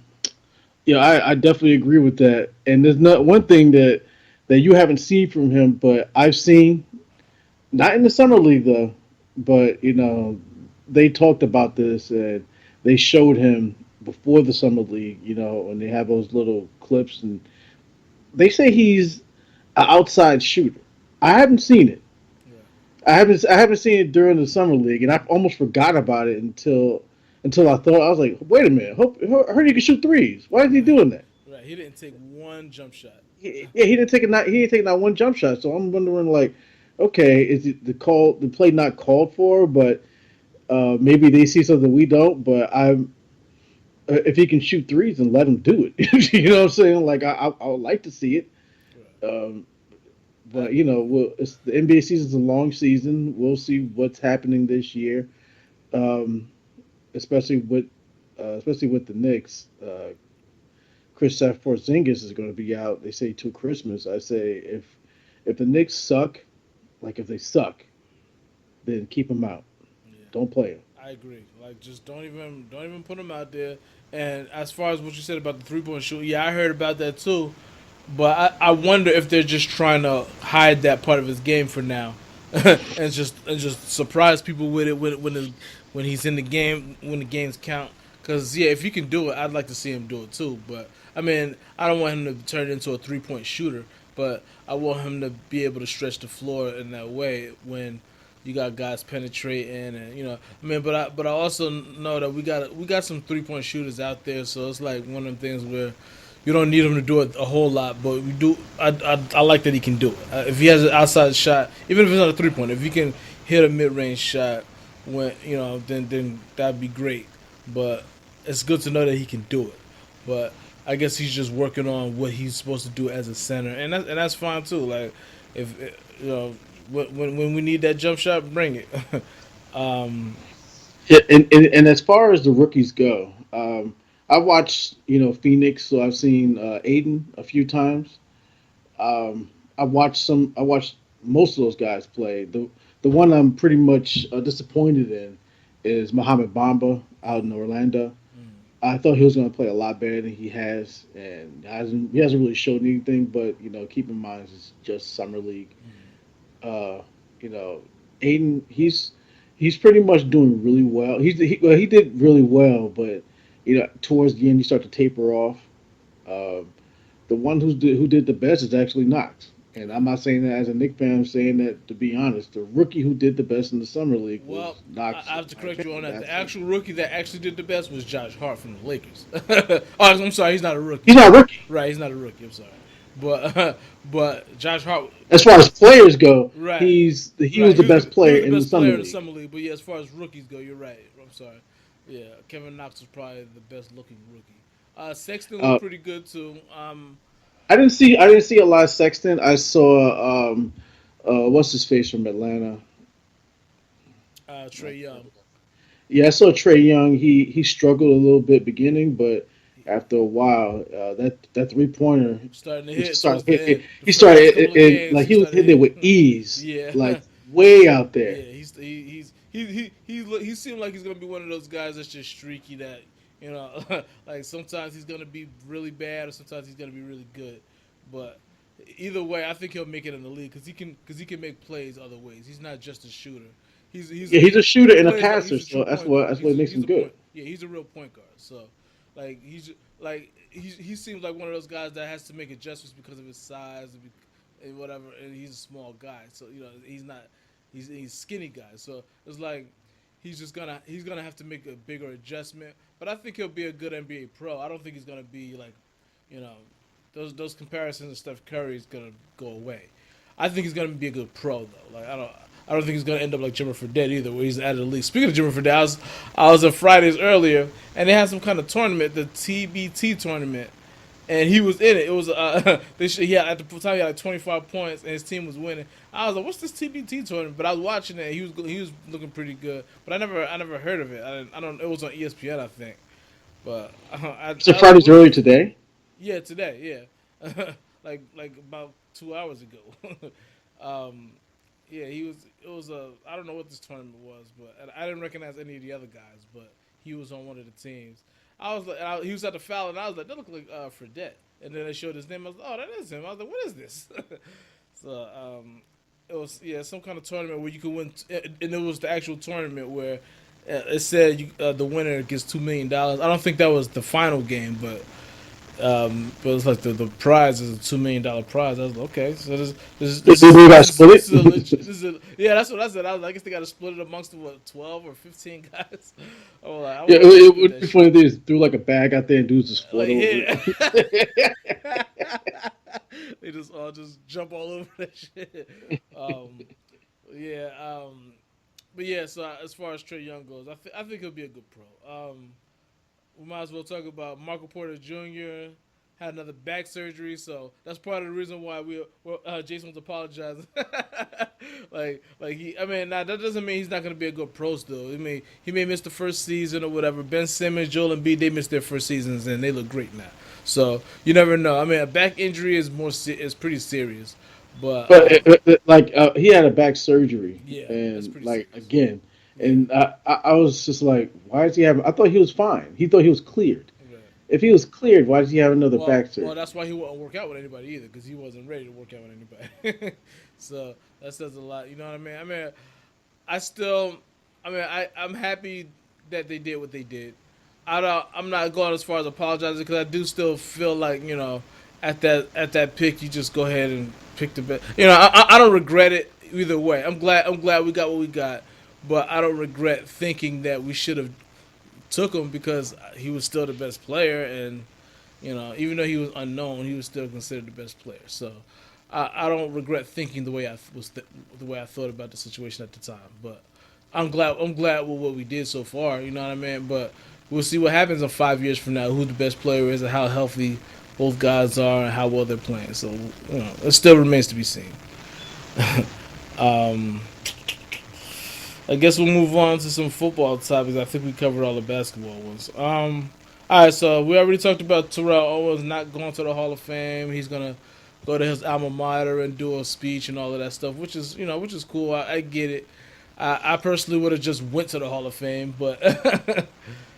S1: Yeah, I definitely agree with that. And there's not one thing that you haven't seen from him, but I've seen, not in the summer league though, but they talked about this and they showed him before the summer league, and they have those little clips, and they say he's an outside shooter. I haven't seen it.
S2: Yeah.
S1: I haven't seen it during the summer league, and I almost forgot about it until I was like, wait a minute, I heard he could shoot threes. Why is he doing that?
S2: Right. He didn't take one jump shot.
S1: Yeah, he didn't take not one jump shot. So I'm wondering, like, okay, is it the play not called for? But maybe they see something we don't. But if he can shoot threes, then let him do it. You know what I'm saying? Like, I would like to see it.
S2: Right.
S1: But the NBA season's a long season. We'll see what's happening this year, um, especially with the Knicks. Kristaps Porzingis is going to be out. They say till Christmas. I say if the Knicks suck, like if they suck, then keep them out.
S2: Yeah.
S1: Don't play them.
S2: I agree. Like, just don't even put him out there. And as far as what you said about the 3-point shoot, yeah, I heard about that too. But I wonder if they're just trying to hide that part of his game for now, and just surprise people with it when he's in the game, when the games count. Because, yeah, if he can do it, I'd like to see him do it too. But I mean, I don't want him to turn it into a 3-point shooter, but I want him to be able to stretch the floor in that way when you got guys penetrating, and I mean, but I also know that we got some 3-point shooters out there, so it's like one of the things where you don't need him to do it a whole lot, but we do. I like that he can do it. If he has an outside shot, even if it's not a 3-point, if he can hit a mid-range shot, then that'd be great. But it's good to know that he can do it. But I guess he's just working on what he's supposed to do as a center, and that's fine too. Like, if when we need that jump shot, bring it.
S1: Yeah, and as far as the rookies go, I watched Phoenix, so I've seen Aiden a few times. I watched most of those guys play. The one I'm pretty much disappointed in is Mohamed Bamba out in Orlando. I thought he was going to play a lot better than he has, and he hasn't really showed anything. But keep in mind it's just summer league. Uh, Aiden, he's pretty much doing really well. He did really well, but towards the end he started to taper off. Uh, the one who did the best is actually Knox. And I'm not saying that as a Knicks fan. I'm saying that to be honest. The rookie who did the best in the summer league was
S2: Well,
S1: Knox.
S2: I have to correct you on that. The actual rookie that actually did the best was Josh Hart from the Lakers. Oh, I'm sorry, he's not a rookie.
S1: He's not a rookie.
S2: Right, he's not a rookie. I'm sorry, but Josh Hart.
S1: As far as players go,
S2: Right,
S1: he
S2: right.
S1: was the best player
S2: He was
S1: in
S2: the
S1: the
S2: best
S1: summer
S2: player in the
S1: league.
S2: summer league. But yeah, as far as rookies go, you're right. I'm sorry. Yeah, Kevin Knox was probably the best looking rookie. Sexton looked
S1: Uh,
S2: pretty good too.
S1: I didn't see a lot of Sexton. I saw what's his face from Atlanta.
S2: Trey Young.
S1: Yeah, I saw Trey Young. He struggled a little bit beginning, but after a while, that 3 pointer,
S2: Starting to
S1: he
S2: hit
S1: just started
S2: towards the
S1: hitting.
S2: end. The
S1: He
S2: last
S1: started
S2: couple of
S1: and
S2: games,
S1: like
S2: he
S1: he was
S2: started
S1: hitting it with
S2: hitting.
S1: ease,
S2: Yeah,
S1: like way out
S2: yeah.
S1: there.
S2: He seemed like he's gonna be one of those guys that's just streaky. That you know, like sometimes he's gonna be really bad, or sometimes he's gonna be really good. But either way, I think he'll make it in the league because he can make plays other ways. He's not just a shooter.
S1: Yeah, he's a
S2: He
S1: shooter and a
S2: plays like
S1: passer,
S2: he's a true
S1: so that's
S2: point
S1: what
S2: guard.
S1: that's what makes
S2: He's
S1: him
S2: a
S1: good.
S2: point. Yeah, he's a real point guard. So, like he seems like one of those guys that has to make adjustments because of his size and whatever. And he's a small guy, so he's not he's skinny guy. So it's like he's gonna have to make a bigger adjustment. But I think he'll be a good NBA pro. I don't think he's gonna be like you know those comparisons of Steph Curry is gonna go away. I think he's gonna be a good pro though. Like I don't think he's gonna end up like Jimmer Fredette either, where he's out of the league. Speaking of Jimmer Fredette, I was at Fridays earlier, and they had some kind of tournament, the TBT tournament, and he was in it. It was yeah, at the time he had like 25 points, and his team was winning. I was like, "What's this TBT tournament?" But I was watching it. He was looking pretty good, but I never heard of it. I don't. It was on ESPN, I think. But
S1: So
S2: I was like,
S1: Friday's
S2: "What is
S1: early
S2: this?"
S1: today.
S2: Yeah, today. Yeah, like about 2 hours ago. um, yeah, he was. It was a. I don't know what this tournament was, but I didn't recognize any of the other guys. But he was on one of the teams. I was like, he was at the foul, and I was like, that looked like Fredette. And then they showed his name. I was like, oh, that is him. I was like, what is this? So it was some kind of tournament where you could win, and it was the actual tournament where it said the winner gets $2 million. I don't think that was the final game, but it's like the prize is a $2 million prize. I was like, okay, so
S1: They got split
S2: this is a
S1: it.
S2: legit, this is a, yeah, that's what I said. I was like, I guess they got to split it amongst the 12 or 15 guys. I was like, I
S1: Yeah,
S2: wonder how they
S1: it
S2: split
S1: would
S2: that
S1: be
S2: shit.
S1: funny. They just threw like a bag out there and dudes just float
S2: Like
S1: over
S2: yeah,
S1: it.
S2: they just all just jump all over that shit. Um, yeah, but yeah. So as far as Trey Young goes, I think he'll be a good pro. We might as well talk about Michael Porter Jr. had another back surgery, so that's part of the reason why Jason was apologizing. I mean, now that doesn't mean he's not going to be a good pro still. He may miss the first season or whatever. Ben Simmons, Joel Embiid, they missed their first seasons and they look great now. So you never know. I mean, a back injury is pretty serious, but
S1: But like he had a back surgery,
S2: yeah, that's
S1: and
S2: pretty
S1: like
S2: serious.
S1: again,
S2: Yeah,
S1: and I was just like, why is he having? I thought he was fine. He thought he was cleared.
S2: right.
S1: If he was cleared, why does he have another back
S2: Well,
S1: surgery?
S2: that's why he wouldn't work out with anybody either, because he wasn't ready to work out with anybody. So that says a lot. You know what I mean? I still, I'm happy that they did what they did. I'm not going as far as apologizing because I do still feel like at that pick you just go ahead and pick the best. I don't regret it either way. I'm glad we got what we got, but I don't regret thinking that we should have took him because he was still the best player, and even though he was unknown, he was still considered the best player. So I don't regret thinking the way I thought about the situation at the time. But I'm glad with what we did so far. You know what I mean? But we'll see what happens in 5 years from now. Who the best player is and how healthy both guys are and how well they're playing. So it still remains to be seen. um, I guess we'll move on to some football topics. I think we covered all the basketball ones. All right, so we already talked about Terrell Owens not going to the Hall of Fame. He's gonna go to his alma mater and do a speech and all of that stuff, which is cool. I get it. I personally would have just went to the Hall of Fame, but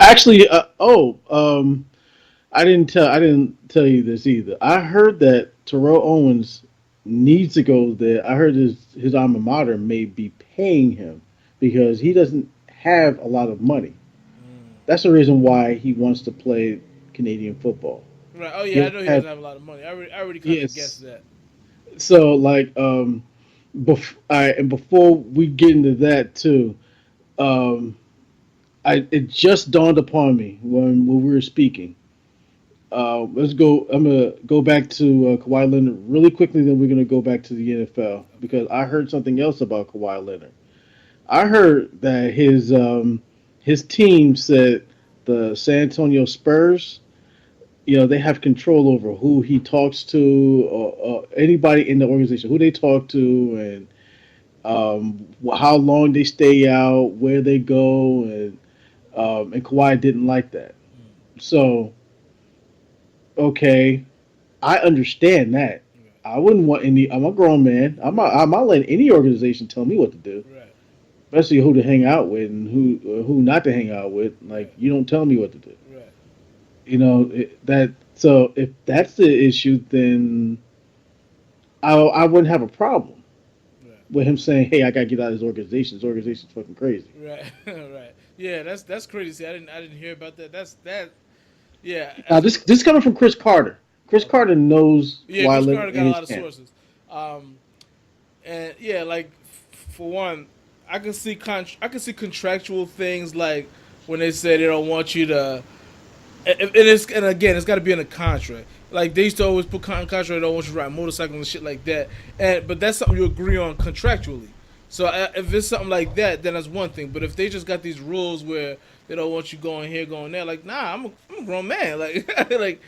S1: Actually, I didn't tell you this either. I heard that Terrell Owens needs to go there. I heard his alma mater may be paying him because he doesn't have a lot of money. That's the reason why he wants to play Canadian football.
S2: right. Oh
S1: He
S2: yeah, I
S1: doesn't
S2: know he
S1: have
S2: doesn't have a lot of money. I already kind of guessed
S1: yes.
S2: that.
S1: So like and before we get into that too, um, it just dawned upon me when we were speaking. Let's go. I'm gonna go back to Kawhi Leonard really quickly. Then we're gonna go back to the NFL because
S2: Okay.
S1: I heard something else about Kawhi Leonard. I heard that his team said the San Antonio Spurs, they have control over who he talks to, or anybody in the organization, who they talk to, and how long they stay out, where they go, and Kawhi didn't like that.
S2: Mm,
S1: So, okay, I understand that.
S2: right,
S1: I wouldn't want any. I'm a grown man.
S2: right,
S1: I'm not letting any organization tell me what to do,
S2: right,
S1: especially who to hang out with and who not to hang out with. Like,
S2: right,
S1: you don't tell me what to do.
S2: right,
S1: That. So if that's the issue, then I wouldn't have a problem
S2: right,
S1: with him saying, "Hey, I gotta get out of this organization. This organization's fucking crazy."
S2: right, right. Yeah, that's crazy. See, I didn't hear about that. That. Yeah,
S1: Now
S2: as a
S1: this coming from Chris Carter. Chris
S2: okay.
S1: Carter knows
S2: Yeah,
S1: why
S2: Chris
S1: Leonard
S2: Carter got
S1: in
S2: a
S1: his
S2: lot of
S1: camp.
S2: sources. Um, and yeah, like for one, I can see contractual things like when they say they don't want you to, and again, it's got to be in a contract. Like they used to always put contract, they don't want you to ride motorcycles and shit like that. And but that's something you agree on contractually. So if it's something like that, then that's one thing. But if they just got these rules where they don't want you going here, going there, like nah, I'm a grown man. Like like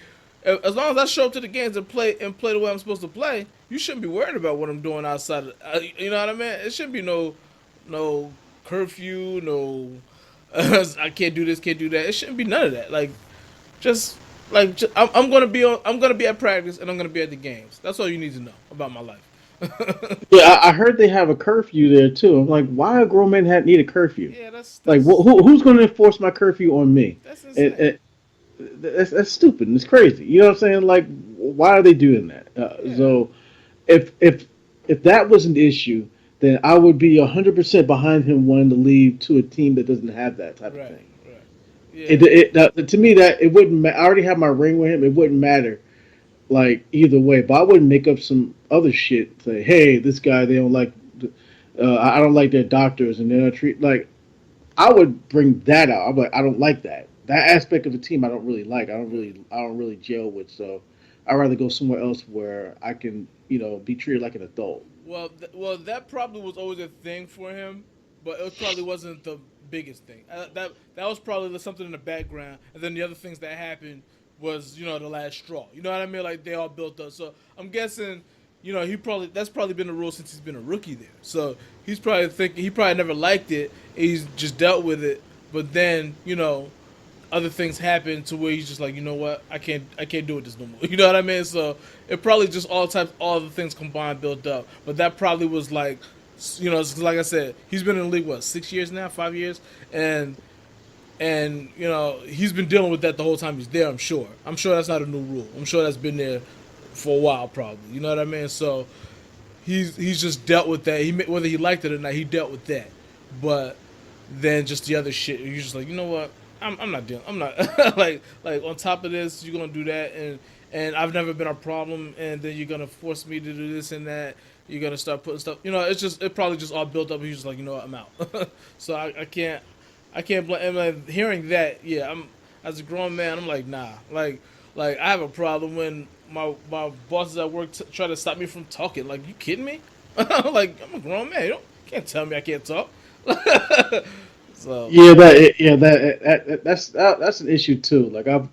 S2: as long as I show up to the games and play the way I'm supposed to play, you shouldn't be worried about what I'm doing outside. You know what I mean? It shouldn't be no curfew, no I can't do this, can't do that. It shouldn't be none of that. Just I'm gonna be I'm gonna be at practice and I'm gonna be at the games. That's all you need to know about my life.
S1: Yeah, I heard they have a curfew there too. I'm like, why a grown man need a curfew?
S2: Yeah,
S1: Like, who's going to enforce my curfew on me?
S2: that's insane.
S1: And that's stupid. And it's crazy. You know what I'm saying? Like, why are they doing that?
S2: Yeah,
S1: So if that was an issue, then I would be 100% behind him wanting to leave to a team that doesn't have that type of
S2: right,
S1: thing.
S2: right. Yeah,
S1: To me, that it wouldn't. I already have my ring with him. It wouldn't matter like either way. But I wouldn't make up some other shit. Say, hey, this guy they don't like. I don't like their doctors, and they're not treat like. I would bring that out. I'm like, I don't like that. That aspect of the team, I don't really like. I don't really gel with. So, I'd rather go somewhere else where I can, be treated like an adult.
S2: well, that probably was always a thing for him, but it probably wasn't the biggest thing. That was probably something in the background, and then the other things that happened was the last straw. You know what I mean? Like they all built up. So I'm guessing, he probably that's probably been the rule since he's been a rookie there. So he's probably thinking he probably never liked it. He's just dealt with it, but then other things happen to where he's just like, you know what, I can't do it this no more. You know what I mean? So it probably just all the things combined built up. But that probably was like, like I said, he's been in the league what 6 years now, 5 years, and he's been dealing with that the whole time he's there. I'm sure that's not a new rule. I'm sure that's been there for a while, probably. You know what I mean? So he's just dealt with that. Whether he liked it or not, he dealt with that. But then just the other shit, you're just like, you know what? I'm not dealing. I'm not like on top of this, you're gonna do that, and I've never been a problem, and then you're gonna force me to do this and that. You're gonna start putting stuff. It probably just all built up. And he's just like, you know what, I'm out. So I can't blame. And like, hearing that, yeah, I'm as a grown man, I'm like, nah, like I have a problem when my bosses at work try to stop me from talking. Like, you kidding me? Like, I'm a grown man. Can't tell me I can't talk. So
S1: Yeah, that's an issue too. Like I've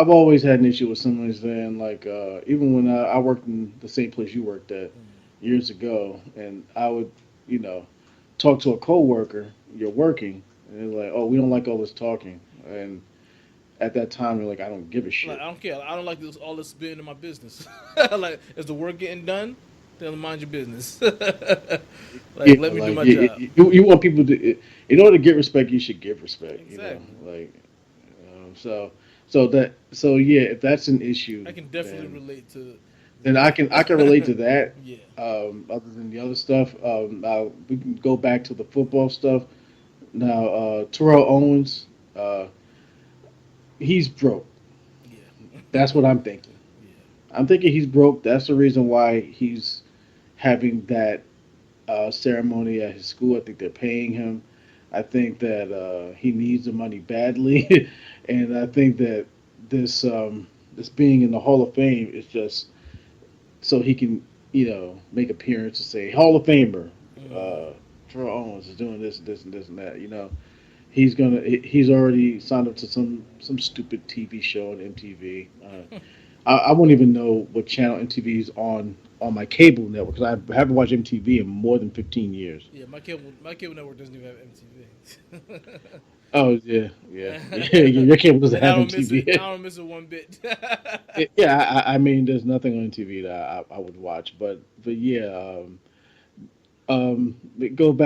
S1: always had an issue with someone saying like even when I worked in the same place you worked at years ago, and I would you know talk to a coworker, you're working, and they're like, oh, we don't like all this talking, and at that time you're like, I don't give a
S2: like,
S1: shit.
S2: I don't care. I don't like this all this being in my business. Like, is the work getting done? Then mind your business.
S1: Yeah,
S2: Like, let me do
S1: like
S2: my job.
S1: you want people to in order to get respect, you should give respect.
S2: Exactly.
S1: Like so yeah, if that's an issue,
S2: I can definitely
S1: then
S2: relate to
S1: I can relate to that.
S2: yeah.
S1: Other than the other stuff, now we can go back to the football stuff. Now, Terrell Owens, uh, he's broke.
S2: Yeah.
S1: That's what I'm thinking.
S2: Yeah.
S1: I'm thinking he's broke. That's the reason why he's having that ceremony at his school. I think they're paying him. I think that he needs the money badly, and I think that this being in the Hall of Fame is just so he can make appearance and say Hall of Famer.
S2: Mm,
S1: Uh, Terrell Owens is doing this, this, and this, and that. He's already signed up to some stupid TV show on MTV. I won't even know what channel MTV is on my cable network because I haven't watched MTV in more than 15 years.
S2: Yeah, my cable network doesn't even have MTV.
S1: Oh yeah, yeah, yeah. Your cable doesn't
S2: And I
S1: have
S2: don't miss it.
S1: MTV.
S2: I don't miss it one bit.
S1: Yeah, I mean, there's nothing on TV that I would watch, but yeah. Going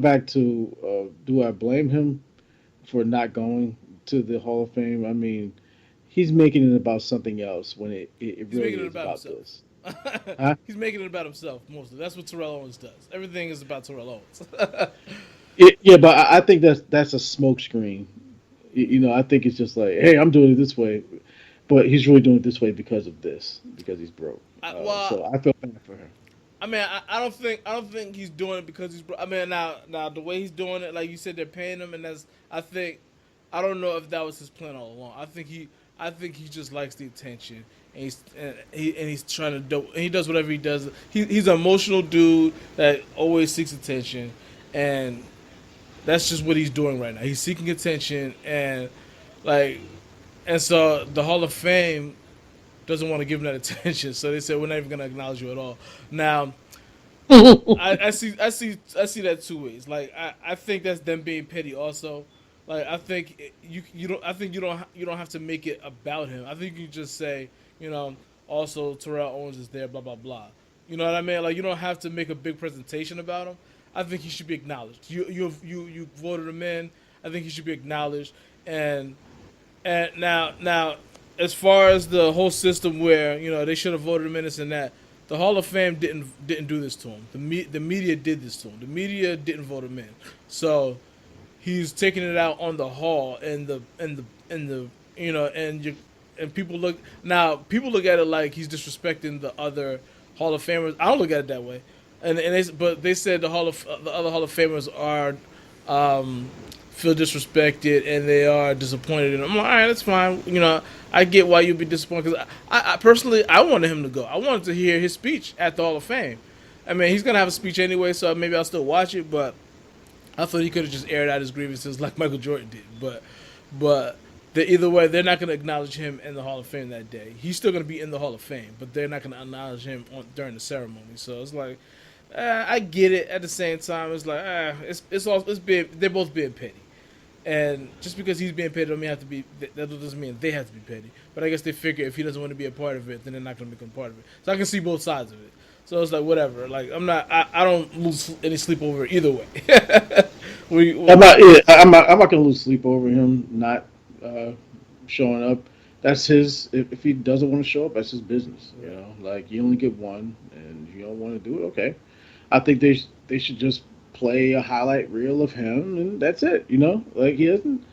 S1: back to do I blame him for not going to the Hall of Fame? I mean, he's making it about something else when it
S2: He's
S1: really
S2: making it
S1: is
S2: about
S1: about
S2: himself.
S1: this. Huh?
S2: He's making it about himself mostly. That's what Terrell Owens does. Everything is about Terrell Owens.
S1: Yeah, but I think that's a smokescreen. I think it's just like, hey, I'm doing it this way, but he's really doing it this way because of this, because he's broke.
S2: Well,
S1: So I feel bad for him.
S2: I mean, I don't think he's doing it because he's. I mean, now the way he's doing it, like you said, they're paying him, and that's. I don't know if that was his plan all along. I think he just likes the attention, and he's trying to do. And he does whatever he does. He's an emotional dude that always seeks attention, and that's just what he's doing right now. He's seeking attention, like, and so the Hall of Fame doesn't want to give him that attention. So they said we're not even going to acknowledge you at all. Now, I see that two ways. Like I think that's them being petty also. Like I think you don't I think you don't have to make it about him. I think you just say, you know, also Terrell Owens is there, blah blah blah. You know what I mean? Like you don't have to make a big presentation about him. I think he should be acknowledged. You voted him in. I think he should be acknowledged. And now, as far as the whole system where they should have voted him in this and that, the Hall of Fame didn't do this to him. The media did this to him. The media didn't vote him in. So he's taking it out on the Hall and the and people look at it like he's disrespecting the other Hall of Famers. I don't look at it that way. But they said the other Hall of Famers are um, feel disrespected and they are disappointed. And I'm like, all right, that's fine. I get why you'd be disappointed because I personally I wanted him to go. I wanted to hear his speech at the Hall of Fame. I mean, he's gonna have a speech anyway, so maybe I'll still watch it. But I thought he could have just aired out his grievances like Michael Jordan did. But either way, they're not going to acknowledge him in the Hall of Fame that day. He's still going to be in the Hall of Fame, but they're not going to acknowledge him during the ceremony. So it's like, I get it. At the same time, it's like, they're both being petty. And just because he's being petty, that doesn't mean they have to be petty. But I guess they figure if he doesn't want to be a part of it, then they're not going to become part of it. So I can see both sides of it. So it's like whatever. Like I don't lose any sleep over it either way.
S1: I'm not. Yeah, I'm not gonna lose sleep over him not uh, showing up. That's his. If he doesn't want to show up, that's his business. Like you only get one, and if you don't want to do it, okay. I think they should just play a highlight reel of him, and that's it. Like he doesn't.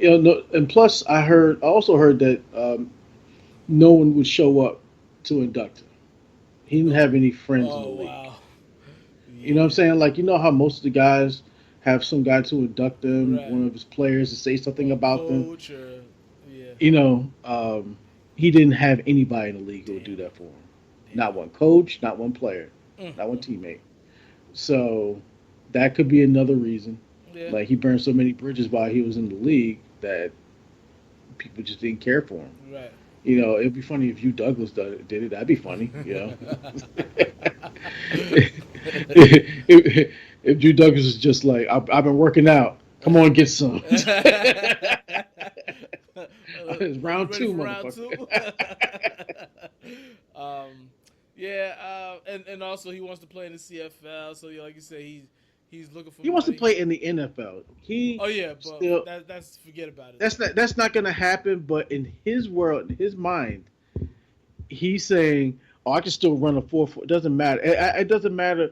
S1: No, and plus I also heard that no one would show up to induct him. He didn't have any friends in the
S2: Oh
S1: league.
S2: wow.
S1: You know what I'm
S2: Yeah.
S1: saying? Like how most of the guys have some guy to induct them,
S2: Right.
S1: one of his players to say something
S2: Or
S1: about them.
S2: coach or yeah.
S1: You know, he didn't have anybody in the league who would do
S2: Damn.
S1: that for him. Not
S2: Damn.
S1: one coach, not one player, not one
S2: Mm.
S1: teammate. So that could be another reason.
S2: Yeah.
S1: Like he burned so many bridges while he was in the league that people just didn't care for him.
S2: Right.
S1: It'd be funny if you Douglas did it. That'd be funny. If Drew Douglas is just like, I've been working out. Come on, get some. It's round
S2: Ready
S1: two,
S2: for round
S1: motherfucker.
S2: two? um, yeah, and also he wants to play in the CFL. So yeah, like you say, he's looking for
S1: He wants to
S2: money.
S1: play in the NFL. He
S2: Oh yeah, but
S1: still
S2: that's forget about it
S1: that's
S2: then.
S1: not going to happen. But in his world, in his mind, he's saying, "Oh, I can still run a 4.4. It doesn't matter. It doesn't matter.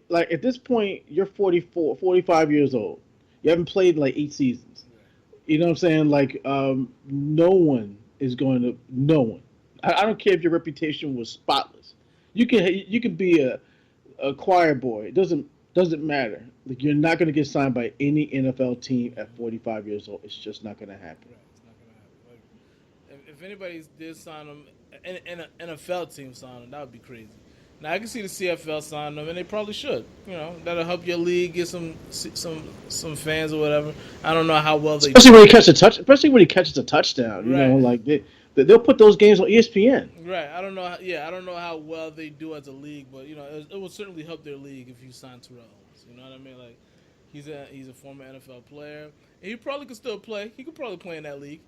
S1: Like at this point, you're 44, 45 years old. You haven't played like 8 seasons. You know what I'm saying? Like, no one is going to. No one. I don't care if your reputation was spotless. You can be a choir boy. It doesn't matter. Like you're not going to get signed by any NFL team at 45 years old. It's just not going to happen.
S2: Right, it's not gonna happen. Like, if anybody did sign him, an NFL team sign him, that would be crazy. Now I can see the CFL sign them, and they probably should. That'll help your league get some fans or whatever. I don't know how well they
S1: Especially
S2: do.
S1: when he catches a touch. Especially when he catches a touchdown.
S2: Right.
S1: Like they'll put those games on ESPN.
S2: Right. I don't know. Yeah, I don't know how well they do as a league, but it will certainly help their league if you sign Terrell Owens. You know what I mean? Like, he's a former NFL player, and he probably could still play. He could probably play in that league.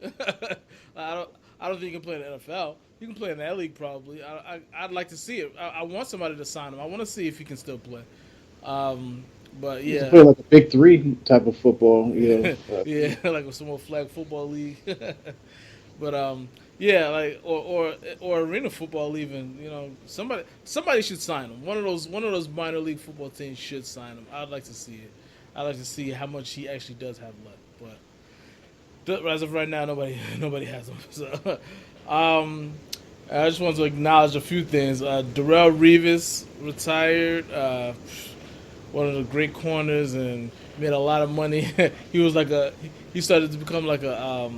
S2: I don't think he can play in the NFL. He can play in that league probably. I'd like to see it. I want somebody to sign him. I want to see if he can still play. But
S1: He's
S2: yeah,
S1: play like a big three type of football.
S2: yeah, like a small flag football league. But yeah, like or arena football even. Somebody should sign him. One of those minor league football teams should sign him. I'd like to see it. I'd like to see how much he actually does have left. But as of right now, nobody has him. So I just want to acknowledge a few things. Darrell Revis retired. One of the great corners and made a lot of money. He started to become like a.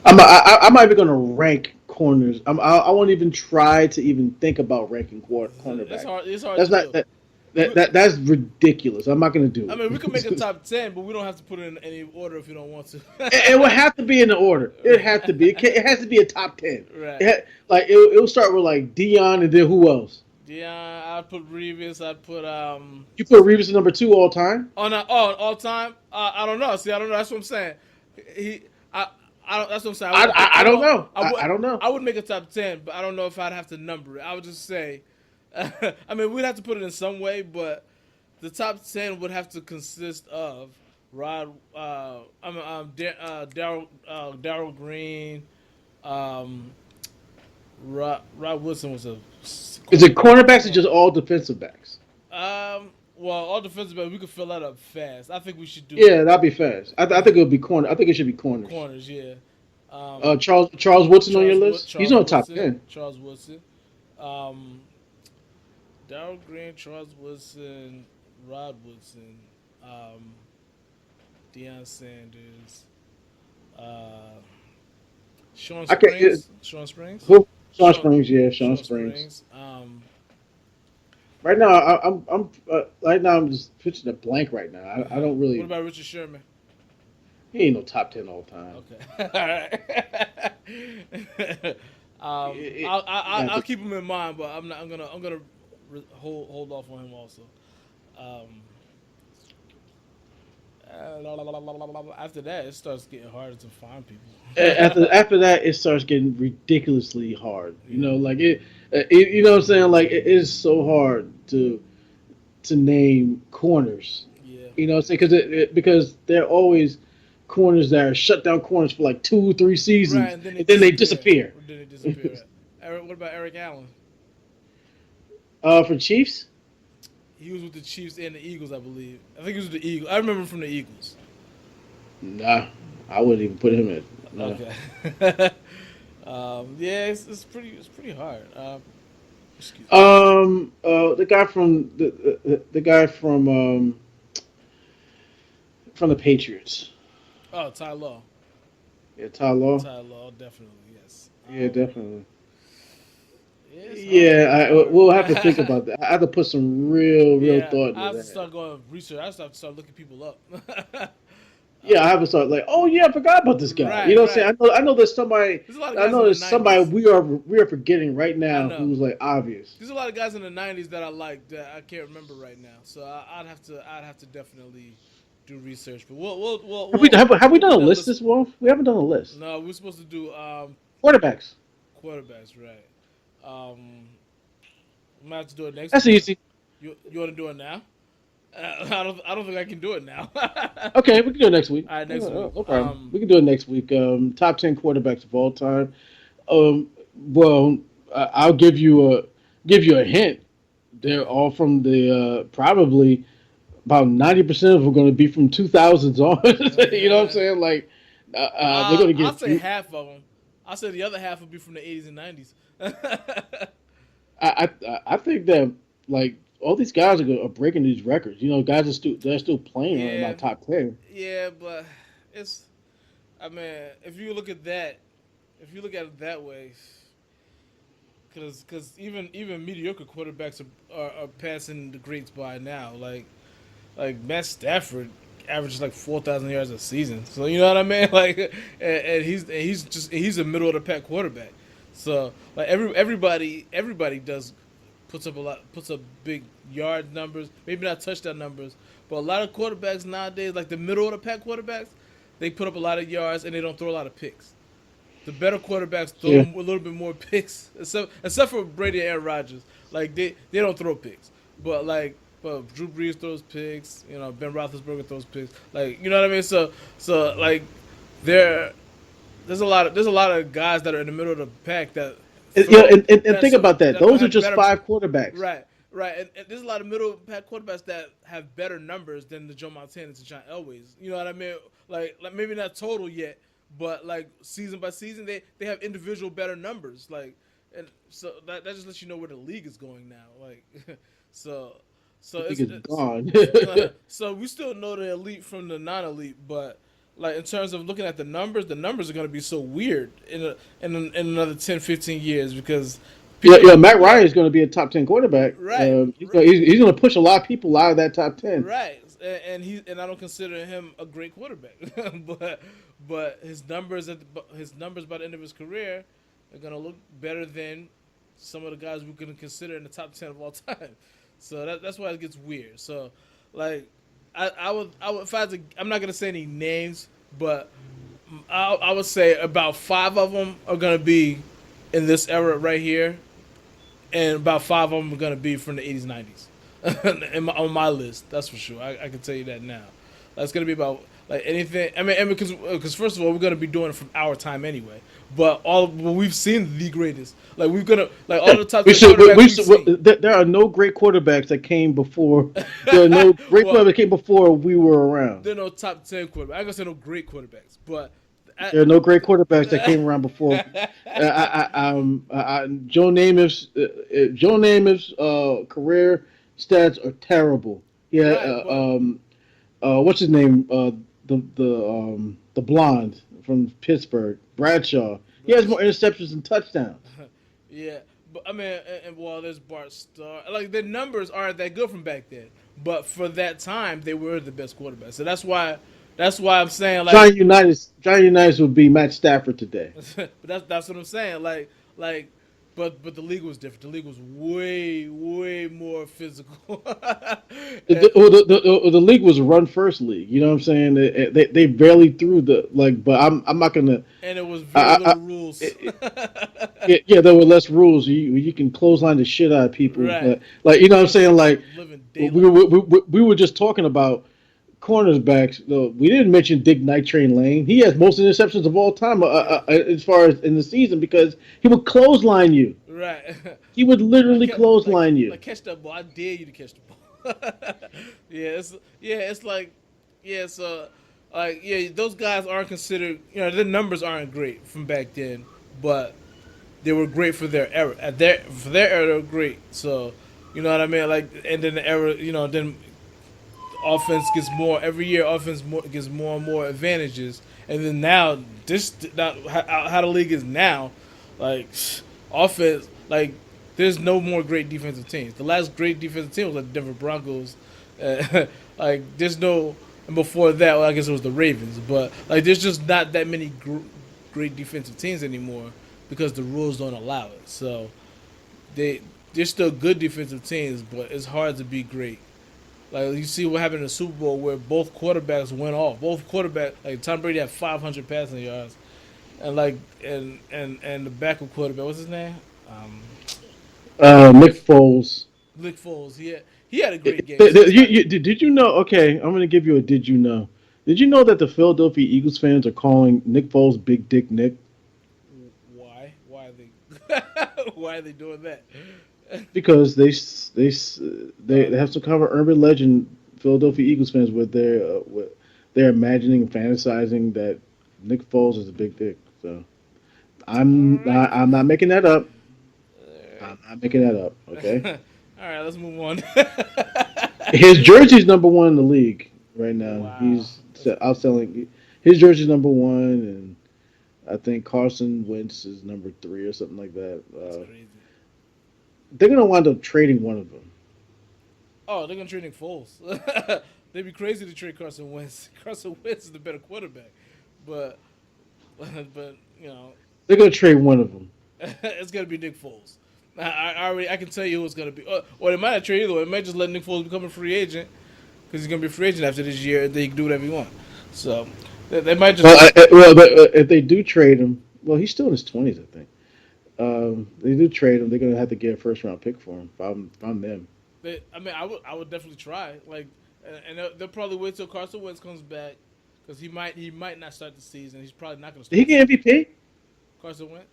S1: I'm not even going to rank corners. I won't even try to even think about ranking cornerbacks.
S2: It's hard
S1: That's
S2: to
S1: not
S2: do.
S1: that's ridiculous. I'm not going to do it.
S2: I mean, we can make a top 10, but we don't have to put it in any order if you don't want to.
S1: It would have to be in the order. It has to be. It has to be a top 10.
S2: Right.
S1: It'll start with like Dion and then who else?
S2: Dion, I'd put Revis. I'd put
S1: You put Revis at number 2 all time.
S2: all time. I don't know. See, I don't know. That's what I'm saying. I don't. That's what I'm saying.
S1: I don't know. I don't know.
S2: I would make a top 10, but I don't know if I'd have to number it. I would just say. I mean, we'd have to put it in some way, but the top 10 would have to consist of Daryl Green, Rod Woodson was a.
S1: Is it cornerbacks or just all defensive backs?
S2: Well, all defensive backs, we could fill that up fast. I think we should do.
S1: Yeah, that'd be fast. I think it would be corner. I think it should be corners.
S2: Corners, yeah.
S1: Charles Woodson on your list? He's on top 10.
S2: Charles Woodson. Daryl Green, Charles Woodson, Rod Woodson, Deion Sanders, Sean Springs. Sean Springs.
S1: Who? Sean Springs, yeah, Sean Springs. Right now, I'm just pitching a blank right now. I don't really.
S2: What about Richard Sherman?
S1: He ain't no top 10 all time.
S2: Okay, all right. I'll keep him in mind, but I'm gonna hold off on him also. After that, it starts getting harder to find people.
S1: After that, it starts getting ridiculously hard. Like it. You know what I'm saying? Like it is so hard to name corners.
S2: Yeah.
S1: You know what I'm saying? Because they're always corners that are shut down corners for like 2-3 seasons,
S2: right, and then
S1: they disappear.
S2: What about Eric Allen?
S1: For Chiefs?
S2: He was with the Chiefs and the Eagles, I believe. I think he was with the Eagles. I remember him from the Eagles.
S1: Nah, I wouldn't even put him in. Nah.
S2: Okay. Yeah, it's pretty hard.
S1: The guy from the guy from the Patriots.
S2: Oh, Ty Law.
S1: Yeah, Ty Law.
S2: Ty Law, definitely, yes.
S1: Yeah, definitely.
S2: Yeah,
S1: we'll have to think about that. I have to put some real thought into that.
S2: I have to start going research. I have to start looking people up.
S1: Yeah, I have to start like, oh yeah, I forgot about this guy.
S2: Right,
S1: you know what I'm saying? I know there's somebody. There's somebody we are forgetting right now who's like obvious.
S2: There's a lot of guys in the '90s that I like that I can't remember right now. So I'd have to definitely do research. But we'll
S1: have we done a list this month? We haven't done a list.
S2: No, we're supposed to do
S1: quarterbacks.
S2: Quarterbacks, right? I'm gonna have to do it next.
S1: That's
S2: week.
S1: easy.
S2: You want to do it now? I don't think I can do it now.
S1: Okay, we can do it next week.
S2: All right, next week.
S1: No problem. We can do it next week. Top 10 quarterbacks of all time. Well, I'll give you a hint. They're all from the probably about 90% of them are going to be from 2000s on. You know what I'm saying? Like they're going to get.
S2: I'll say half of them. I'll say the other half will be from the 80s and 90s.
S1: I think that like all these guys are breaking these records. You know, guys they're still playing in my top 10.
S2: Yeah, but I mean, if you look at it that way, Because even mediocre quarterbacks are passing the greats by now. Like Matt Stafford averages like 4,000 yards a season. So you know what I mean? Like, and he's a middle of the pack quarterback. So like everybody does puts up big yard numbers, maybe not touchdown numbers, but a lot of quarterbacks nowadays, like the middle of the pack quarterbacks, they put up a lot of yards and they don't throw a lot of picks. The better quarterbacks throw
S1: Yeah,
S2: a little bit more picks, except for Brady and Aaron Rodgers. Like they don't throw picks, but Drew Brees throws picks. You know, Ben Roethlisberger throws picks. Like you know what I mean. So like there there's a lot of guys that are in the middle of the pack that
S1: yeah,
S2: throw
S1: and think about that.
S2: that throw
S1: Those are
S2: have
S1: just
S2: better.
S1: five quarterbacks.
S2: Right, right, and there's a lot of middle pack quarterbacks that have better numbers than the Joe Montanas and John Elways. You know what I mean? Like maybe not total yet, but like season by season, they have individual better numbers. Like, and so that just lets you know where the league is going now. Like, so so
S1: The league is
S2: it's
S1: gone.
S2: so we still know the elite from the non-elite, but like in terms of looking at the numbers are going to be so weird in another 10, 15 years because
S1: Yeah,
S2: people
S1: yeah. Matt Ryan is going to be a top 10 quarterback.
S2: right,
S1: He's going to push a lot of people out of that top 10.
S2: right, and I don't consider him a great quarterback, but his numbers by the end of his career are going to look better than some of the guys we can consider in the top 10 of all time. So that's why it gets weird. So like I would if I had to, I'm not gonna say any names, but I would say about five of them are gonna be in this era right here, and about five of them are gonna be from the 80s, 90s, on my list. That's for sure. I can tell you that now. That's gonna be about like anything. I mean, and because first of all, we're gonna be doing it from our time anyway. But we've seen the greatest. Like we're gonna like all
S1: Yeah,
S2: the top
S1: we
S2: 10
S1: should.
S2: quarterbacks we've seen.
S1: There are no great quarterbacks that came before. There are no great quarterbacks
S2: Well,
S1: that came before we were around.
S2: there are no top 10 quarterbacks. I ain't gonna say no great quarterbacks, but I,
S1: There are no great quarterbacks that came around before. Joe Namath's career stats are terrible. Yeah.
S2: right, but
S1: What's his name? The blonde from Pittsburgh, Bradshaw. He has more interceptions than touchdowns.
S2: yeah, but I mean, well, there's Bart Starr. Like the numbers aren't that good from back then, but for that time, they were the best quarterbacks. So that's why I'm saying like,
S1: Johnny Unitas would be Matt Stafford today.
S2: but that's what I'm saying. Like, but the league was different. The league was way more physical. And,
S1: The league was a run first league. You know what I'm saying? They barely threw the like, but I'm not gonna.
S2: and it was very
S1: I,
S2: little rules.
S1: I, yeah, there were less rules. You can clothesline the shit out of people,
S2: Right.
S1: but like you know what I'm saying? Like
S2: Living
S1: we
S2: daylight.
S1: we were just talking about cornerbacks. Though we didn't mention Dick Night Train Lane. He has most interceptions of all time as far as in the season because he would clothesline you.
S2: Right.
S1: He would
S2: Like,
S1: literally clothesline you.
S2: catch that ball. I dare you to catch the ball. It's like so like those guys aren't considered. You know, their numbers aren't great from back then, but they were great for their era. For their era, they were great. So you know what I mean. Like, and then the era, then offense gets more every year. Gets more and more advantages, and then now this now, how the league is now, like offense like there's no more great defensive teams. The last great defensive team was like the Denver Broncos. Like there's no and before that, well, I guess it was the Ravens. But like there's just not that many great defensive teams anymore because the rules don't allow it. So they they're still good defensive teams, but it's hard to be great. Like you see what happened in the Super Bowl where both quarterbacks went off. Both quarterbacks, like Tom Brady had 500 passing yards, and like and the backup quarterback, what's his name? Um,
S1: Nick Foles.
S2: Nick Foles. He had a great game. So it's like,
S1: Did you know? Okay, I'm going to give you a did you know. Did you know that the Philadelphia Eagles fans are calling Nick Foles Big Dick Nick?
S2: why? Why are they? Why are they doing that?
S1: Because they have some kind of urban legend, Philadelphia Eagles fans, where they're imagining and fantasizing that Nick Foles is a big dick. So
S2: All right.
S1: I'm not making that up.
S2: All
S1: I'm not making that up. Okay.
S2: right. All right. Let's move on.
S1: His jersey's number one in the league right now.
S2: Wow.
S1: He's outselling. His jersey's number one, and I think Carson Wentz is number three or something like that.
S2: That's crazy.
S1: they're gonna wind up trading one of them.
S2: Oh, they're gonna trade Nick Foles. They'd be crazy to trade Carson Wentz. Carson Wentz is the better quarterback, but but
S1: They're gonna trade one of them.
S2: it's gonna be Nick Foles. I can tell you who it's gonna be. Or they might not trade either way. They might just let Nick Foles become a free agent because he's gonna be a free agent after this year. And they can do whatever he wants. So they might just.
S1: But if they do trade him, well, he's still in his 20s, I think. They do trade him. They're gonna have to get a first round pick for him. If I'm them.
S2: I would definitely try. Like, and they'll probably wait till Carson Wentz comes back because he might not start the season. He's probably not gonna
S1: Did he
S2: start the
S1: get
S2: season.
S1: MVP?
S2: Carson Wentz.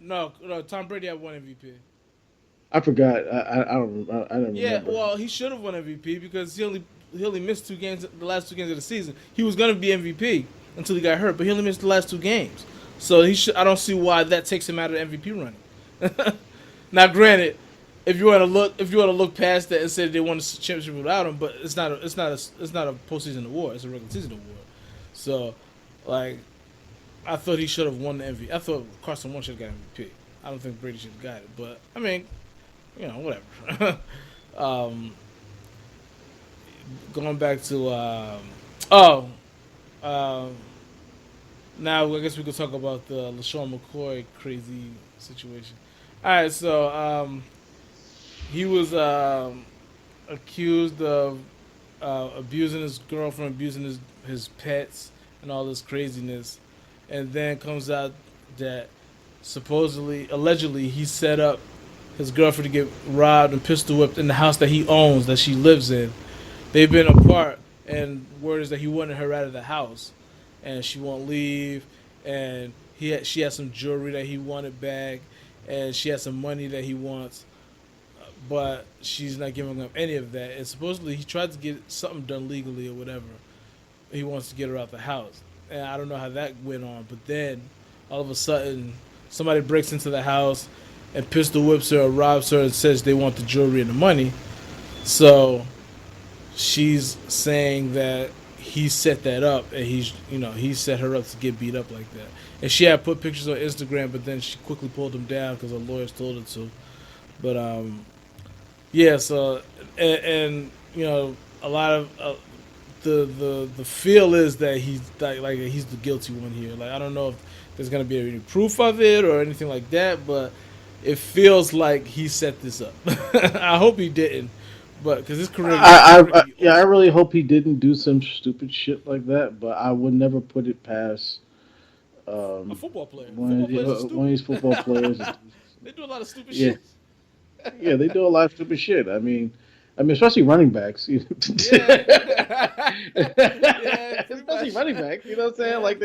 S2: No, no. Tom Brady had one MVP.
S1: I forgot. I don't
S2: Yeah,
S1: remember.
S2: well, he should have won MVP because he only missed 2 games, the last 2 games of the season. He was gonna be MVP until he got hurt, but he only missed the last 2 games. So he should. I don't see why that takes him out of the MVP running. Now, granted, if you want to look past that and say they won the championship without him, but it's not a postseason award. It's a regular season award. So, like, I thought he should have won the MVP. I thought Carson Wentz should have got MVP. I don't think Brady should have got it, but I mean, whatever. um, Going back to oh, um, now I guess we could talk about the LaShawn McCoy crazy situation. All right, so he was accused of abusing his girlfriend, abusing his pets, and all this craziness, and then comes out that supposedly, allegedly, he set up his girlfriend to get robbed and pistol whipped in the house that he owns, that she lives in. They've been apart, and word is that he wanted her out of the house, and she won't leave. And she has some jewelry that he wanted back, and she has some money that he wants, but she's not giving up any of that. And supposedly he tried to get something done legally or whatever. He wants to get her out the house, and I don't know how that went on. But then all of a sudden, somebody breaks into the house and pistol whips her or robs her and says they want the jewelry and the money. So she's saying that he set that up, and he set her up to get beat up like that. And she had put pictures on Instagram, but then she quickly pulled them down because her lawyers told her to. But yeah. So and a lot of the feel is that he's like he's the guilty one here. Like, I don't know if there's gonna be any proof of it or anything like that, but it feels like he set this up. I hope he didn't. But because his career pretty
S1: Yeah, I
S2: over.
S1: really hope he didn't do some stupid shit like that. But I would never put it past
S2: A football player.
S1: one
S2: Football
S1: of
S2: players are
S1: one of
S2: stupid.
S1: these football players.
S2: They do a lot of stupid
S1: Yeah,
S2: shit.
S1: yeah, they do a lot of stupid shit. I mean, especially running backs.
S2: Yeah. Yeah, pretty
S1: Especially
S2: much.
S1: running backs. You know what I'm saying?
S2: Yeah.
S1: Like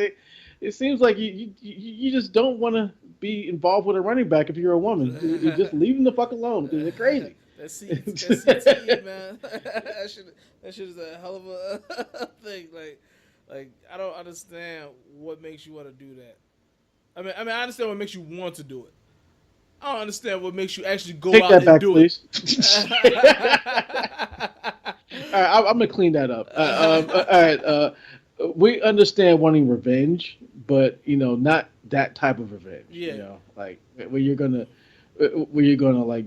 S1: it seems like you just don't want to be involved with a running back if you're a woman. You just leave them the fuck alone because they're crazy.
S2: That CTE, man. That shit is a hell of a thing. Like I don't understand what makes you want to do that. I understand what makes you want to do it. I don't understand what makes you actually go
S1: Take
S2: out
S1: that
S2: and
S1: back,
S2: do it.
S1: please. All right, I'm gonna clean that up. All right, we understand wanting revenge, but not that type of revenge.
S2: Yeah,
S1: Like where you're gonna like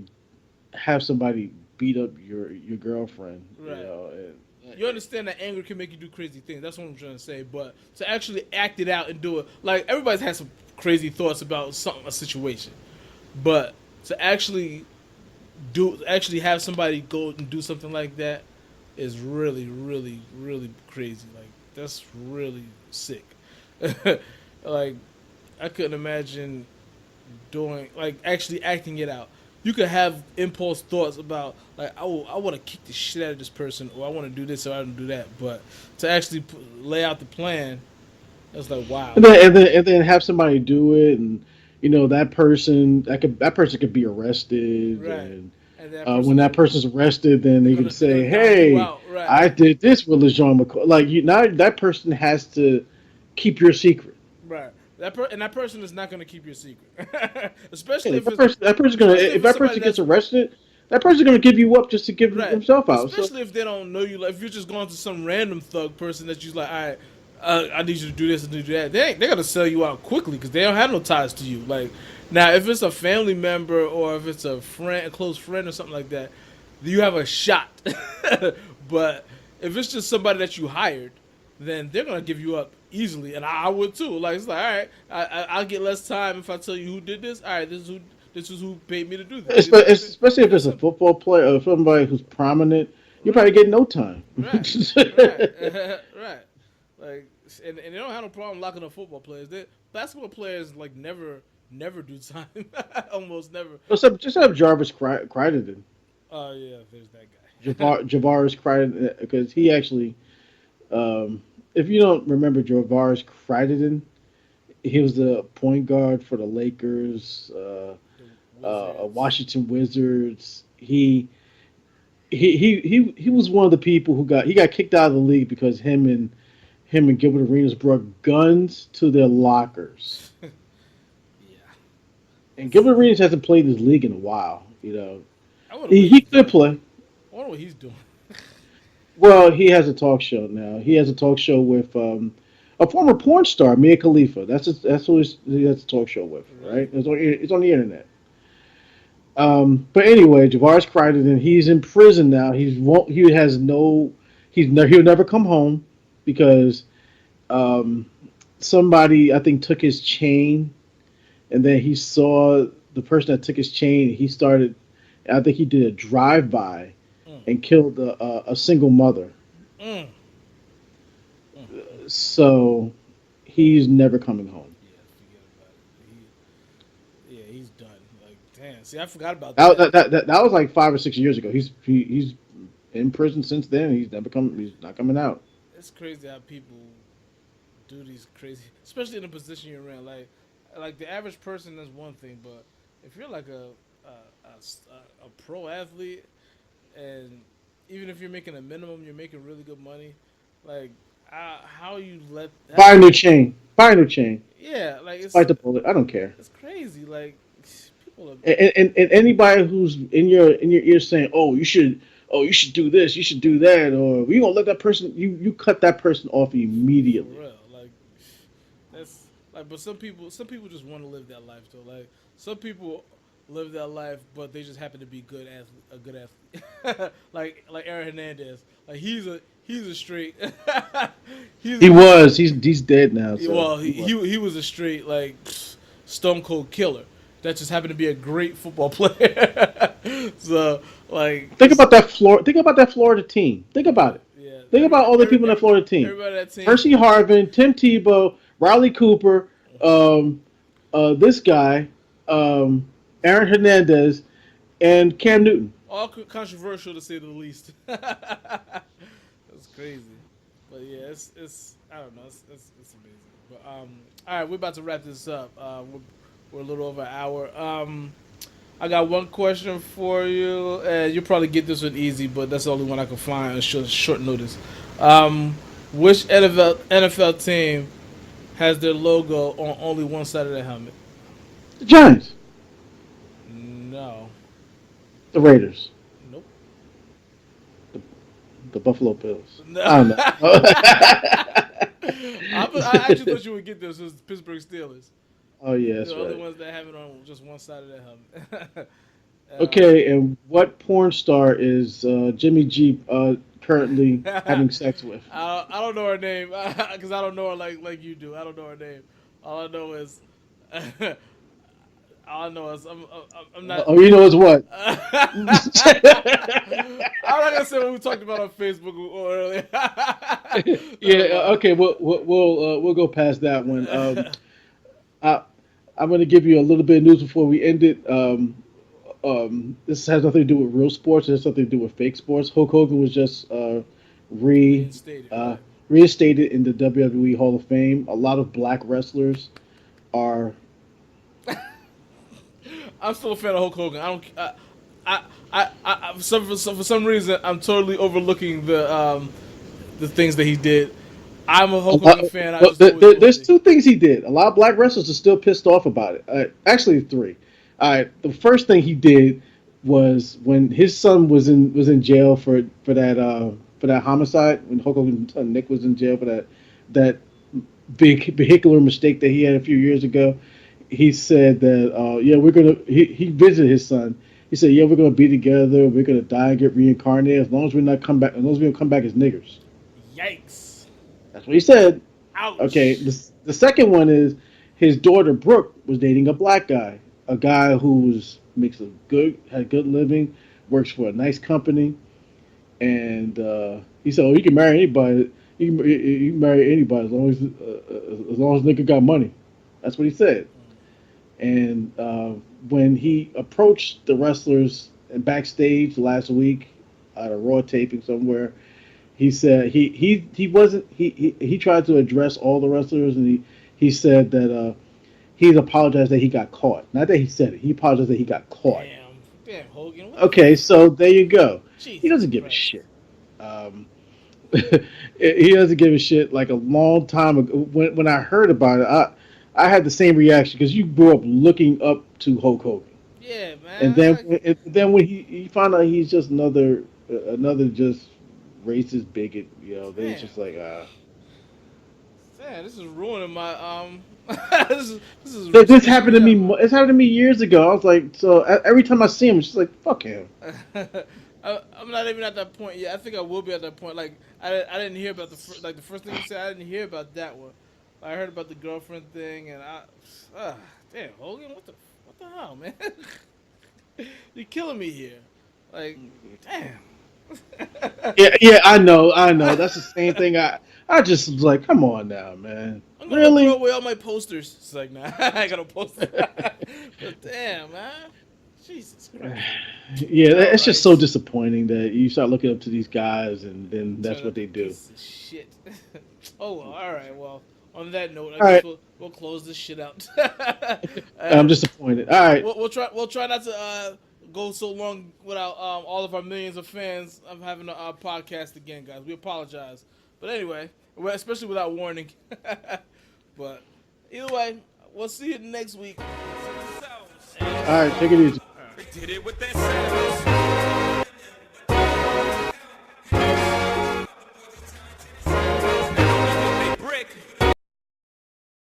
S1: have somebody beat up your girlfriend.
S2: right.
S1: And,
S2: You understand that anger can make you do crazy things. That's what I'm trying to say. But to actually act it out and do it, like, everybody's had some crazy thoughts about a situation. But to actually have somebody go and do something like that is really, really, really crazy. Like, that's really sick. Like, I couldn't imagine doing, like, actually acting it out. You could have impulse thoughts about, like, oh, I want to kick the shit out of this person, or I want to do this, or I want to do that. But to actually lay out the plan, it's like, wow.
S1: and then have somebody do it, and that person could be arrested,
S2: Right.
S1: and
S2: And that
S1: when
S2: person's
S1: that person's arrested, then they can
S2: they're gonna
S1: say,
S2: dog you
S1: "Hey,
S2: out. Right.
S1: I did this with LeJean McCoy." Like, now that person has to keep your secret.
S2: Right. And that person is not going to keep your secret, especially
S1: Yeah,
S2: if
S1: that
S2: it's
S1: person, that person's gonna
S2: especially if
S1: if
S2: it's
S1: that
S2: somebody
S1: person gets
S2: that's
S1: arrested, that person's gonna give you up just to give
S2: right.
S1: himself out. So
S2: Especially if they don't know you. Like, if you're just going to some random thug person that you're like, all right, I need you to do this and do that. They're gonna sell you out quickly because they don't have no ties to you. Like now, if it's a family member or if it's a friend, a close friend or something like that, you have a shot. But if it's just somebody that you hired, then they're gonna give you up easily, and I would too. Like it's like, all right, I'll get less time if I tell you who did this. All right, this is who paid me to do this. You know,
S1: Especially if
S2: it's
S1: it's a
S2: simple.
S1: football player or somebody who's prominent, you
S2: Right,
S1: probably get no time.
S2: right, right, right. Like, and they don't have no problem locking up football players. Basketball players like never do time, almost never.
S1: Just have Jarvis Crichton,
S2: Oh yeah, there's that guy.
S1: Javaris Crichton, because he actually, if you don't remember Javaris Crichton, he was the point guard for the Lakers,
S2: The Wizards.
S1: Washington Wizards. He was one of the people who got kicked out of the league because him and Gilbert Arenas brought guns to their lockers.
S2: Yeah,
S1: And
S2: that's.
S1: Gilbert Arenas hasn't played this league in a while.
S2: I wonder what
S1: He
S2: he's
S1: could
S2: doing.
S1: play.
S2: I wonder what he's doing.
S1: Well, he has a talk show now. He has a talk show with a former porn star, Mia Khalifa. That's who he has a talk show with,
S2: Really?
S1: right? It's on the internet. But anyway, Javaris Crichton, he's in prison now. He has no he'll never come home because um, somebody I think took his chain, and then he saw the person that took his chain. He started. I think he did a drive by
S2: Mm,
S1: and killed a single mother.
S2: mm, mm.
S1: So he's never coming home.
S2: Yeah, forget about it. Yeah, he's done. Like, damn. See, I forgot about
S1: That,
S2: that.
S1: that, that, that, that was like 5 or 6 years ago. He's in prison since then. He's not coming out.
S2: It's crazy how people do these crazy, especially in the position you're in. Like the average person is one thing, but if you're like a pro athlete, and even if you're making a minimum, you're making really good money. Like, how you let
S1: Buy
S2: how
S1: a new
S2: you
S1: chain. Buy a new chain.
S2: yeah, like
S1: Bite the bullet. I don't care.
S2: it's crazy. Like people are
S1: And anybody who's in your ear saying, "Oh, you should do this, you should do that," or we gonna let that person, you cut that person off
S2: for
S1: immediately.
S2: real. Like that's like, but some people just want to live that life though. Like some people live that life, but they just happen to be a good athlete. Like Aaron Hernandez. Like he's a straight. he's
S1: He
S2: he's
S1: was. He's dead now. So
S2: well
S1: he was.
S2: he was a straight like stone cold killer. That just happened to be a great football player. So like
S1: Think about that Florida. Think about that Florida team. Think about it.
S2: yeah,
S1: Think about all the people in that Florida team:
S2: everybody on that team.
S1: Percy Harvin, Tim Tebow, Riley Cooper, um, this guy, Aaron Hernandez, and Cam Newton.
S2: All controversial to say the least. That's crazy, but yeah, it's I don't know, it's amazing. But all right, we're about to wrap this up. We're a little over an hour. I got one question for you, and you'll probably get this one easy, but that's the only one I can find on short notice. Um, which NFL team has their logo on only one side of their helmet?
S1: The Giants,
S2: No,
S1: the Raiders,
S2: nope.
S1: the, the Buffalo Bills.
S2: No.
S1: I don't know.
S2: I actually thought you would get this. It was the Pittsburgh Steelers.
S1: Oh yeah,
S2: They're
S1: that's
S2: the only
S1: right.
S2: ones that have it on just one side of their helmet.
S1: Okay, and what porn star is Jimmy G currently having sex with?
S2: I don't know her name because I don't know her like you do. I don't know her name. All I know is, all I know is I'm not.
S1: Oh, you know it's what?
S2: I'm not gonna say what we talked about on Facebook earlier.
S1: Yeah.
S2: Never mind.
S1: Okay. We'll go past that one. I, I'm going to give you a little bit of news before we end it. This has nothing to do with real sports. It has something to do with fake sports. Hulk Hogan was just re
S2: Reinstated,
S1: uh,
S2: right?
S1: reinstated in the WWE Hall of Fame. A lot of black wrestlers are.
S2: I'm still a fan of Hulk Hogan. I don't. For some reason, I'm totally overlooking the things that he did. I'm a
S1: A
S2: Hulk
S1: lot,
S2: Hogan fan. I
S1: well,
S2: just always knew
S1: there's
S2: that.
S1: two things he did. A lot of black wrestlers are still pissed off about it. Actually, three. All right. The first thing he did was when his son was in jail for that homicide. When Hulk Hogan's son Nick was in jail for that big vehicular mistake that he had a few years ago. He said that yeah, we're gonna. He visited his son. He said, yeah, we're gonna be together. We're gonna die and get reincarnated as long as we not come back. As long as we don't come back as niggers.
S2: Yikes!
S1: That's what he said. Okay.
S2: Ouch!
S1: The second one is his daughter Brooke was dating a black guy, a guy who's makes a good had good living, works for a nice company, and he said, "Oh, you can marry anybody. You can marry anybody as long as nigga got money." That's what he said. And when he approached the wrestlers backstage last week at a Raw taping somewhere, he said he wasn't he tried to address all the wrestlers, and he said that he's apologized that he got caught. Not that he said it. He apologized that he got caught.
S2: Damn, Hogan. What the
S1: Okay, so there you go. He
S2: Jesus
S1: doesn't give a
S2: Christ!
S1: shit. He doesn't give a shit. Like a long time ago, when I heard about it, I had the same reaction because you grew up looking up to Hulk Hogan,
S2: Yeah,
S1: and
S2: man.
S1: then when he found out he's just another just racist bigot, then it's
S2: Damn,
S1: just like
S2: damn, this is ruining my this is
S1: this
S2: stressing
S1: happened
S2: me
S1: to me.
S2: out, man.
S1: It's happened to me years ago. I was like, so every time I see him, it's just like fuck him.
S2: I'm not even at that point yet. I think I will be at that point. Like I didn't hear about the first thing you said. I didn't hear about that one. I heard about the girlfriend thing, and damn Hogan, what the hell, man? You're killing me here. Like, damn.
S1: Yeah, yeah, I know. That's the same thing. I just was like, come on now, man.
S2: I'm gonna throw
S1: Really?
S2: away all my posters. It's like, nah, I ain't got no posters. But damn, man, Jesus Christ.
S1: Yeah,
S2: All
S1: it's just so
S2: right.
S1: disappointing that you start looking up to these guys and then that's
S2: Turn
S1: what
S2: out the
S1: they do.
S2: piece of shit. Oh well, all right. Well, on that note, I
S1: All
S2: guess
S1: right,
S2: we'll close this shit out.
S1: I'm
S2: And
S1: disappointed. All right,
S2: we'll try not to go so long without all of our millions of fans of having a podcast again, guys. We apologize, but anyway, especially without warning. But either way, we'll see you next week.
S1: all right, take it easy.
S2: All right. Did it with that sound.